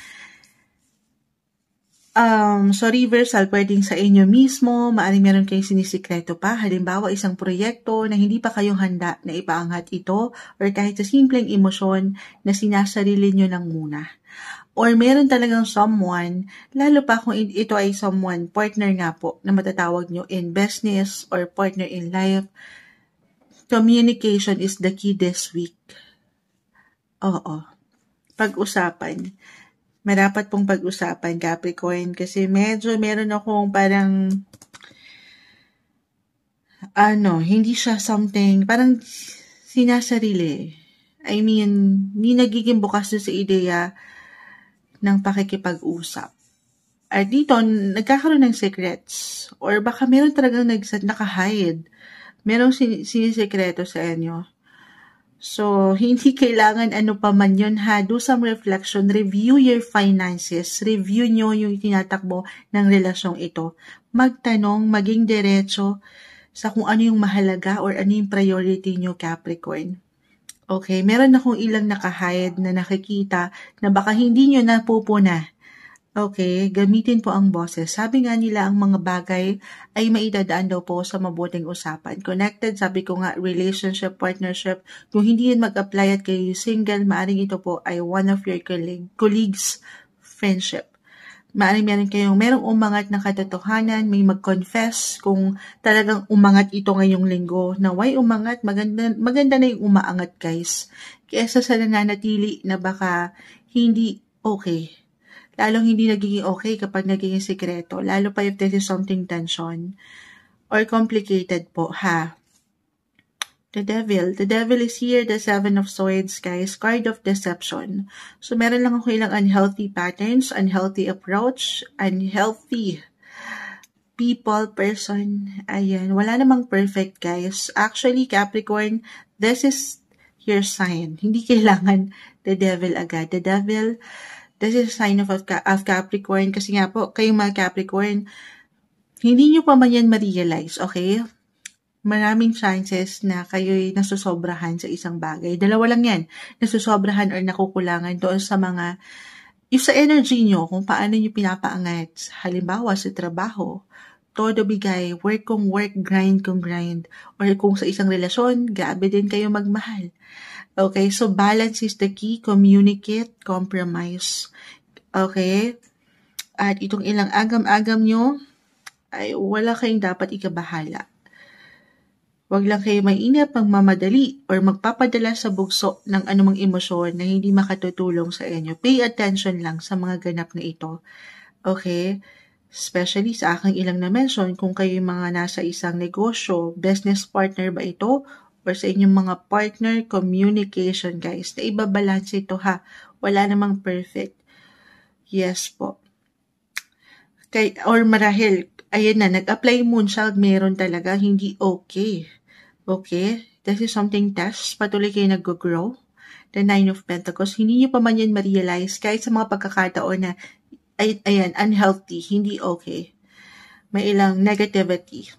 So, reversal, pwedeng sa inyo mismo. Maaring meron kayong sinisikreto pa. Halimbawa, isang proyekto na hindi pa kayo handa na ipaangat ito. Or kahit sa simpleng emosyon na sinasarili nyo lang muna. Or meron talagang someone, lalo pa kung ito ay someone, partner nga po, na matatawag nyo in business or partner in life. Communication is the key this week. Oo. Pag-usapan. Marapat pong pag-usapan, Capricorn, kasi medyo meron akong parang, hindi siya something, parang sinasarili. I mean, hindi nagiging bukas sa ideya ng pakikipag-usap. At dito, nagkakaroon ng secrets. Or baka meron talagang naka-hide. Merong sinisekreto sa inyo. So, hindi kailangan pa man yun ha. Do some reflection. Review your finances. Review nyo yung tinatakbo ng relasyong ito. Magtanong, maging diretso sa kung ano yung mahalaga or ano yung priority nyo, Capricorn. Okay, meron akong ilang naka-hide na nakikita na baka hindi nyo napupuna. Okay, gamitin po ang boses. Sabi nga nila ang mga bagay ay maidadaan daw po sa mabuting usapan. Connected, sabi ko nga, relationship, partnership. Kung hindi yun mag-apply at kayo single, maaring ito po ay one of your colleagues' friendship. Maaring merong umangat na katotohanan, may mag-confess kung talagang umangat ito ngayong linggo, na why umangat, maganda na yung umaangat, guys. Kesa sa nananatili na baka hindi okay. Lalong hindi nagiging okay kapag nagiging sikreto, lalo pa if this is something tension or complicated po, ha. The devil is here, the 7 of Swords, guys, card of deception. So, meron lang ako ilang unhealthy patterns, unhealthy approach, unhealthy people, person. Ayan, wala namang perfect, guys. Actually, Capricorn, this is your sign. Hindi kailangan the devil agad. The devil, This is a sign of Capricorn kasi nga po, kayong mga Capricorn, hindi nyo pa man yan ma-realize, okay? Maraming chances na kayo'y nasusobrahan sa isang bagay. Dalawa lang yan, nasusobrahan or nakukulangan doon sa mga, yung sa energy nyo, kung paano nyo pinapaangat. Halimbawa, sa trabaho, todo bigay, work kung work, grind kung grind. Or kung sa isang relasyon, grabe din kayo magmahal. Okay, so balance is the key. Communicate, compromise. Okay? At itong ilang agam-agam nyo, ay wala kayong dapat ikabahala. Huwag lang kayo mainip, magmamadali, or magpapadala sa bugso ng anumang emosyon na hindi makatutulong sa inyo. Pay attention lang sa mga ganap na ito. Okay? Especially sa aking ilang na-mention, kung kayo mga nasa isang negosyo, business partner ba ito, or sa inyong mga partner, communication guys, na ibabalance ito ha. Wala namang perfect. Yes po. Or marahil, ayan na, nag-apply moonshot, meron talaga, hindi okay. Okay? This is something test. Patuloy kayo nag-grow. The Nine of Pentacles. Hindi nyo pa man yan ma-realize kahit sa mga pagkakataon na, ayan, unhealthy, hindi okay. May ilang negativity.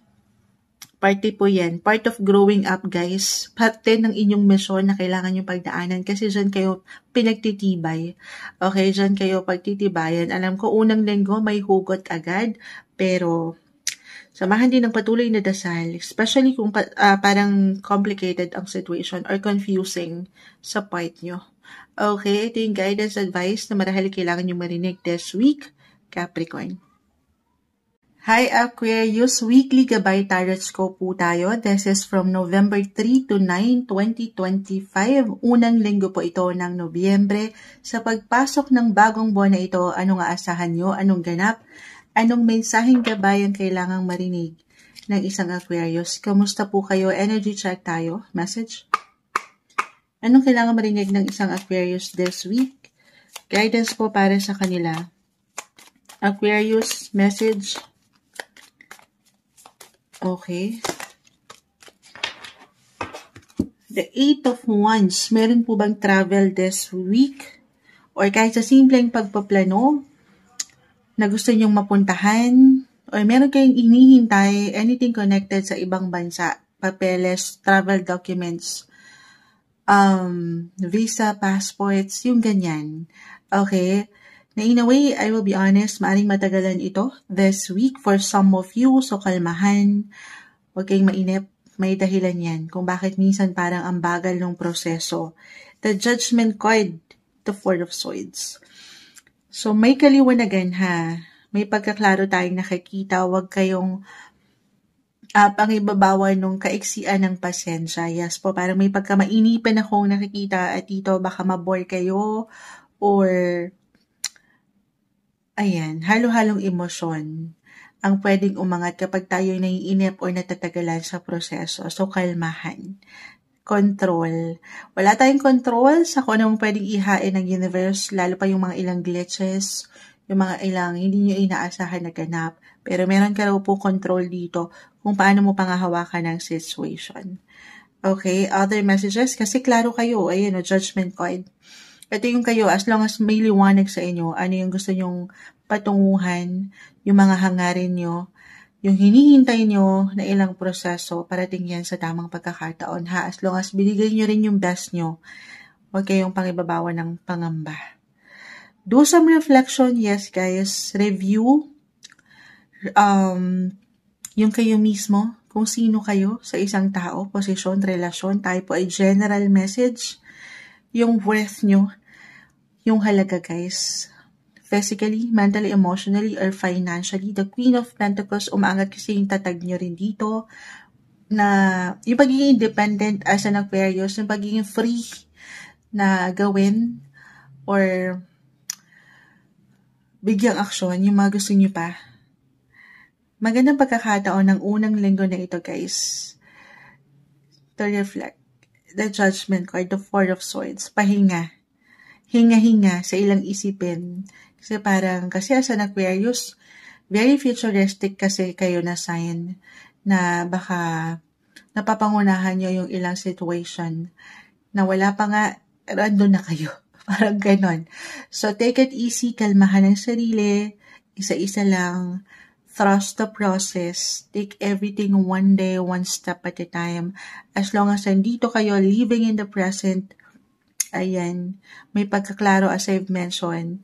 Parte po yan. Part of growing up, guys. Parte ng inyong mission na kailangan yung pagdaanan kasi dyan kayo pinagtitibay. Okay, dyan kayo pagtitibayan. Alam ko, unang linggo may hugot agad, pero samahan din ng patuloy na dasal, especially kung parang complicated ang situation or confusing sa part nyo. Okay, ito yung guidance advice na marahil kailangan nyo marinig this week, Capricorn. Hi Aquarius, weekly gabay tarot scope po tayo. This is from November 3 to 9, 2025. Unang linggo po ito ng Nobyembre. Sa pagpasok ng bagong buwan na ito, anong aasahan nyo? Anong ganap? Anong mensaheng gabay ang kailangang marinig ng isang Aquarius? Kamusta po kayo? Energy check tayo. Message. Anong kailangan marinig ng isang Aquarius this week? Guidance po para sa kanila. Aquarius, message. Okay. The Eight of Wands. Meron po bang travel this week? Or kahit sa simpleng pagpaplano na gusto nyong mapuntahan? Or meron kayong inihintay anything connected sa ibang bansa? Papeles, travel documents, visa, passports, yung ganyan. Okay. Na in a way, I will be honest, maaring matagalan ito this week for some of you. So, kalmahan. Huwag kayong mainip. May dahilan yan kung bakit minsan parang ang bagal ng proseso. The Judgment card, the Four of Swords. So, may kaliwanagan ha. May pagkaklaro tayong nakikita. Huwag kayong pangibabawan ng kaiksian ng pasensya. Yes po, parang may pagkamainipan akong nakikita at dito baka mabore kayo or ayan, halo-halong emosyon ang pwedeng umangat kapag tayo naiinip o natatagalan sa proseso. So, kalmahan. Control. Wala tayong control sa kung anong pwedeng ihain ng universe, lalo pa yung mga ilang glitches, yung mga ilang hindi nyo inaasahan na ganap. Pero meron ka raw po control dito kung paano mo pangahawakan ng situation. Okay, other messages? Kasi klaro kayo, ayun o, Judgment card. Ito yung kayo, as long as may liwanag sa inyo, ano yung gusto nyong patunguhan, yung mga hangarin nyo, yung hinihintay nyo na ilang proseso, parating yan sa tamang pagkakataon ha. As long as binigay nyo rin yung best nyo, huwag kayong pangibabawan ng pangamba. Do some reflection, yes guys, review, yung kayo mismo, kung sino kayo sa isang tao, posisyon, relasyon, tayo po ay general message, yung worth nyo, yung halaga guys, physically, mentally, emotionally, or financially. The Queen of Pentacles, umaangat kasi yung tatag nyo rin dito, na yung pagiging independent as an Aquarius, yung pagiging free na gawin, or bigyang aksyon, yung mga gusto nyo pa. Magandang pagkakataon ng unang linggo na ito guys, to reflect. The Judgment card, the Four of Swords, pahinga. Hinga-hinga sa ilang isipin. Kasi parang, kasi as an Aquarius, very futuristic kasi kayo na sign na baka napapangunahan nyo yung ilang situation na wala pa nga, andun na kayo. Parang ganon. So, take it easy, kalmahan ang sarili, isa-isa lang, trust the process, take everything one day, one step at a time. As long as nandito kayo, living in the present, ayan, may pagkaklaro as I've mentioned,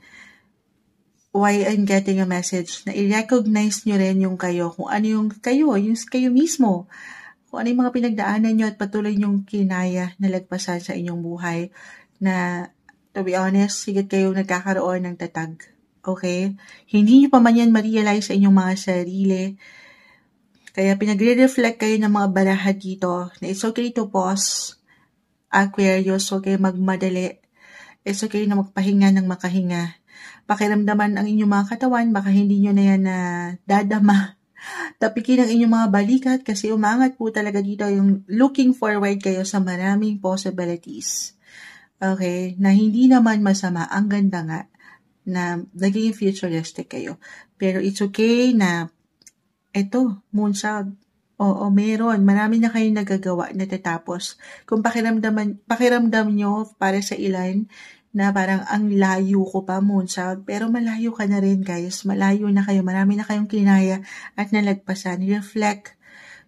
why I'm getting a message na i-recognize nyo rin yung kayo, kung ano yung kayo mismo, kung ano yung mga pinagdaanan nyo at patuloy nyong kinaya na lagpasan sa inyong buhay na, to be honest, higit kayong nagkakaroon ng tatag. Okay? Hindi nyo pa man yan ma-realize sa inyong mga sarili. Kaya pinagre-reflect kayo ng mga baraha dito na it's okay to pause. Aquarius, okay magmadali. It's okay na magpahinga ng makahinga. Pakiramdaman ang inyong mga katawan, baka hindi nyo na yan na dadama. Tapikin ang inyong mga balikat kasi umangat po talaga dito yung looking forward kayo sa maraming possibilities. Okay, na hindi naman masama, ang ganda nga na naging futuristic kayo. Pero it's okay na eto, moonchild. Oo, meron. Marami na kayong nagagawa na tatapos. Kung pakiramdam nyo para sa ilan na parang ang layo ko pa, moonchild, pero malayo ka na rin, guys. Malayo na kayo. Marami na kayong kinaya at nalagpasan. Reflect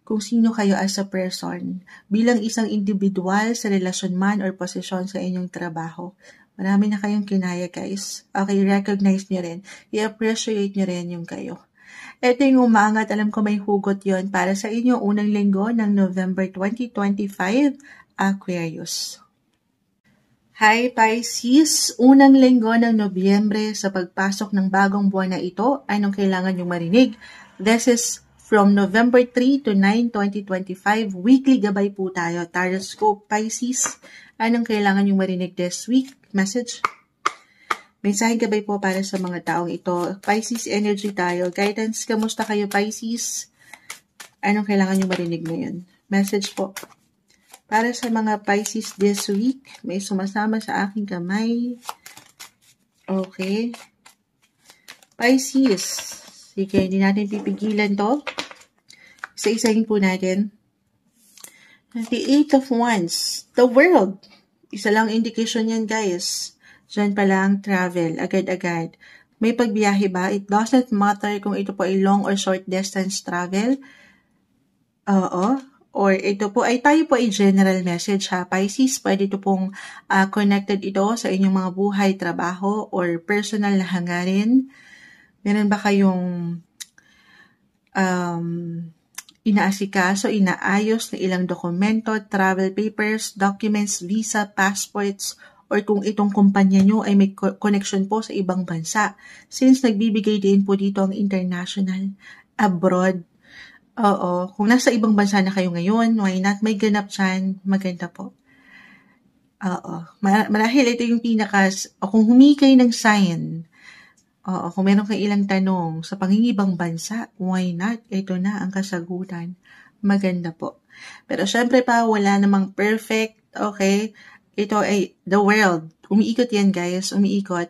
kung sino kayo as a person, bilang isang individual sa relasyon man or posisyon sa inyong trabaho. Marami na kayong kinaya, guys. Okay, recognize nyo rin. I-appreciate nyo rin yung kayo. Ito yung umangat, alam ko may hugot yon para sa inyo unang linggo ng November 2025, Aquarius. Hi Pisces, unang linggo ng Nobyembre sa pagpasok ng bagong buwan na ito, anong kailangan yung marinig? This is from November 3 to 9, 2025, weekly gabay po tayo. Taroscope Pisces, anong kailangan yung marinig this week? Message? Mensaheng gabay po para sa mga taong ito. Pisces energy tayo. Guidance, kamusta kayo Pisces? Anong kailangan yung marinig ngayon? Message po. Para sa mga Pisces this week, may sumasama sa aking kamay. Okay. Pisces. Sige, hindi natin pipigilan to. Isa-isahin po natin. The Eight of Wands. The World. Isa lang indication yan, guys. Diyan pa lang, travel. Agad-agad. May pagbiyahe ba? It doesn't matter kung ito po ay long or short distance travel. Oo. Or ito po ay tayo po ay general message ha. Pisces, pwede ito pong connected ito sa inyong mga buhay, trabaho, or personal na hangarin. Meron ba kayong inaasikaso, inaayos na ilang dokumento, travel papers, documents, visa, passports, or kung itong kumpanya nyo ay may connection po sa ibang bansa. Since nagbibigay din po dito ang international, abroad. Oo, kung nasa ibang bansa na kayo ngayon, why not? May ganap dyan, maganda po. Oo, marahil ito yung o kung humingi kayo ng sign, oo, kung meron kayong ilang tanong sa pangingibang bansa, why not? Ito na ang kasagutan. Maganda po. Pero syempre pa, wala namang perfect, okay? Ito ay the world. Umiikot yan, guys. Umiikot.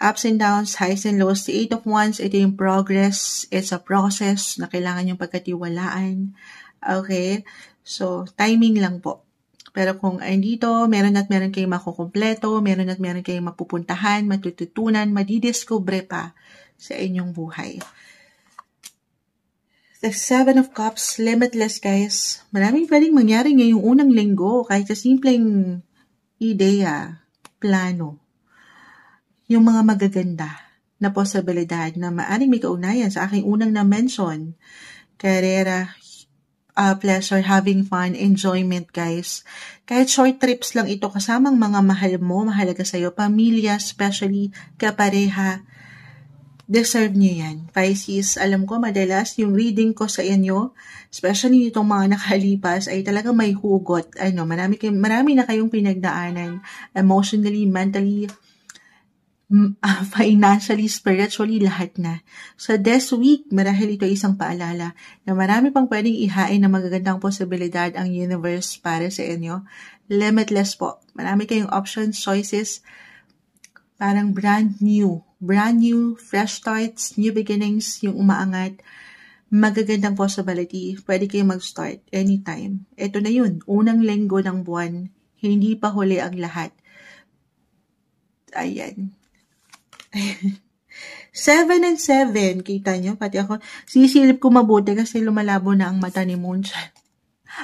Ups and downs, highs and lows. The Eight of Wands, ito yung progress. It's a process na kailangan yung pagkatiwalaan. Okay? So, timing lang po. Pero kung andito, meron kayong makukumpleto, meron kayong mapupuntahan, matututunan, madidiscover pa sa inyong buhay. The Seven of Cups, limitless, guys. Maraming pwedeng mangyari ngayong unang linggo, kahit sa simpleng ideya, plano. Yung mga magaganda na posibilidad na maaring may kaugnayan sa aking unang na-mention. Karera, pleasure, having fun, enjoyment, guys. Kahit short trips lang ito, kasamang mga mahal mo, mahalaga sa'yo, pamilya, especially kapareha, deserve nyo yan. Pisces, alam ko madalas yung reading ko sa inyo, especially itong mga nakalipas, ay talaga may hugot. Marami na kayong pinagdaanan, emotionally, mentally, financially, spiritually, lahat na. So this week, marahil ito isang paalala na marami pang pwedeng ihain na magagandang posibilidad ang universe para sa inyo. Limitless po. Marami kayong options, choices, parang brand new, fresh starts, new beginnings, yung umaangat, magagandang possibility. Pwede kayong mag-start anytime. Ito na yun, unang linggo ng buwan, hindi pa huli ang lahat. Ayan. 7 and 7. Kita nyo? Pati ako, sisilip ko mabuti kasi lumalabo na ang mata ni Moonshine.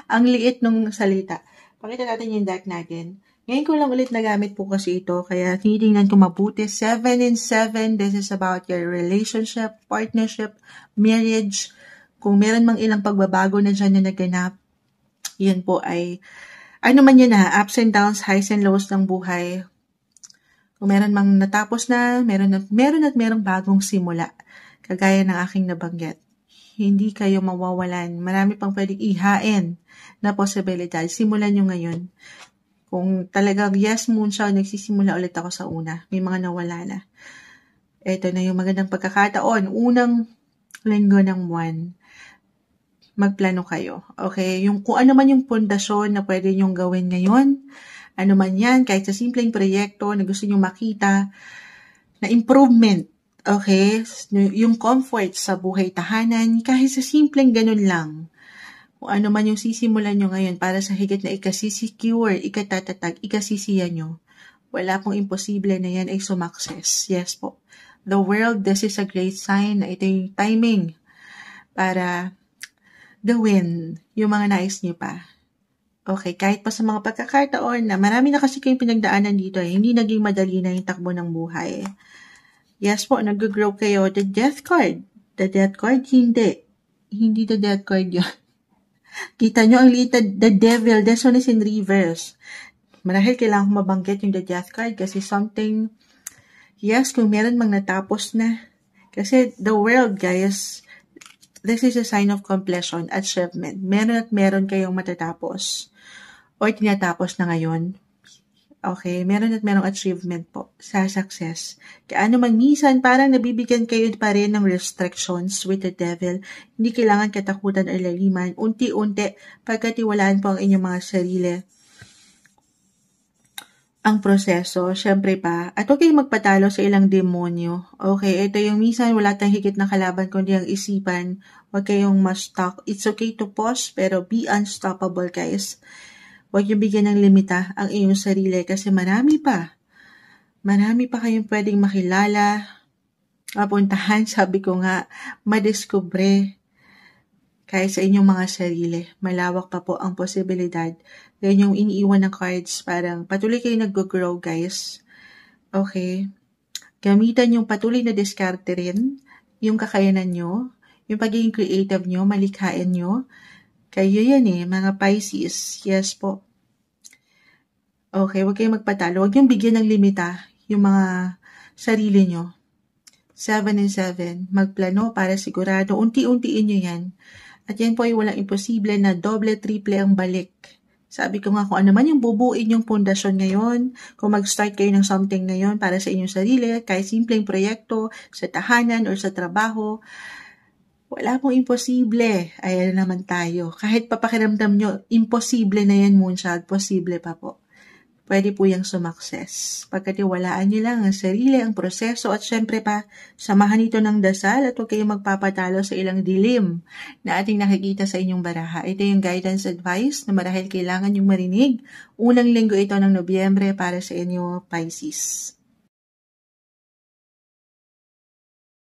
Ang liit nung salita. Pakita natin yung deck natin. Ngayon ko lang ulit nagamit po kasi ito, kaya tinitingnan ko mabuti. 7 and 7, this is about your relationship, partnership, marriage. Kung meron mang ilang pagbabago na dyan na naganap, yan po ay, ano man yun ups and downs, highs and lows ng buhay. Kung meron mang natapos na, meron at merong bagong simula. Kagaya ng aking nabanggit. Hindi kayo mawawalan. Marami pang pwedeng ihain na posibilidad. Simulan nyo ngayon. Kung talagang yes, Moonshine, nagsisimula ulit ako sa una. May mga nawala na. Ito na yung magandang pagkakataon. Unang linggo ng buwan. Magplano kayo. Okay? Kung ano man yung pundasyon na pwede nyong gawin ngayon, ano man yan, kahit sa simpleng proyekto na gusto nyo makita, na improvement, okay? Yung comfort sa buhay tahanan, kahit sa simpleng ganun lang. Kung ano man yung sisimulan nyo ngayon para sa higit na ikasisecure, ikatatag, ikasisiyan nyo. Wala pong imposible na yan ay sumakses. Yes po. The world, this is a great sign na ito yung timing para gawin yung mga nais nyo pa. Okay, kahit pa sa mga pagkakataon na marami na kasi kayong pinagdaanan dito hindi naging madali na yung takbo ng buhay. Yes po, nag-grow kayo. The death card. The death card, hindi. Hindi the death card yun. Kita nyo ang liit, the devil, this one is in reverse. Marahil kailangan ko mabanggit yung the death card kasi something, yes, kung meron mang natapos na. Kasi the world, guys, this is a sign of completion, achievement. Meron at meron kayong matatapos. O tinatapos na ngayon. Okay, meron at merong achievement po sa success. Kaya ano man minsan, parang nabibigyan kayo pa rin ng restrictions with the devil. Hindi kailangan katakutan o laliman. Unti-unti, pagkatiwalaan po ang inyong mga sarili. Ang proseso, syempre pa, at huwag kayong magpatalo sa ilang demonyo. Okay, ito yung minsan wala tayong higit na kalaban kundi ang isipan. Huwag kayong ma-stuck. It's okay to pause, pero be unstoppable, guys. Huwag yung bigyan ng limita ang iyong sarili kasi marami pa. Marami pa kayong pwedeng makilala, mapuntahan, sabi ko nga, madiskubre kahit sa inyong mga sarili. Malawak pa po ang posibilidad. Yan yung iniiwan ng cards, parang patuloy kayo nag-grow, guys. Okay? Gamitan yung patuloy na diskarte rin, yung kakayanan nyo, yung pagiging creative nyo, malikhain nyo. Kayo yan mga Pisces. Yes po. Okay, huwag kayong magpatalo. Huwag yung bigyan ng limita yung mga sarili nyo. 7 and 7. Magplano para sigurado. Unti-untiin nyo yan. At yan po ay walang imposible na doble, triple ang balik. Sabi ko nga kung ano man yung bubuin yung pundasyon ngayon, kung mag-start kayo ng something ngayon para sa inyong sarili, kahit simpleng proyekto, sa tahanan or sa trabaho, wala pong imposible. Ayan naman tayo. Kahit papakiramdam nyo, imposible na yan, Moonshine. Posible pa po. Pwede po yung sumakses. Pagkatiwalaan nyo lang ang sarili, ang proseso, at syempre pa, samahan ito ng dasal at huwag kayong magpapatalo sa ilang dilim na ating nakikita sa inyong baraha. Ito yung guidance advice na marahil kailangan yung marinig. Unang linggo ito ng Nobyembre para sa inyo, Pisces.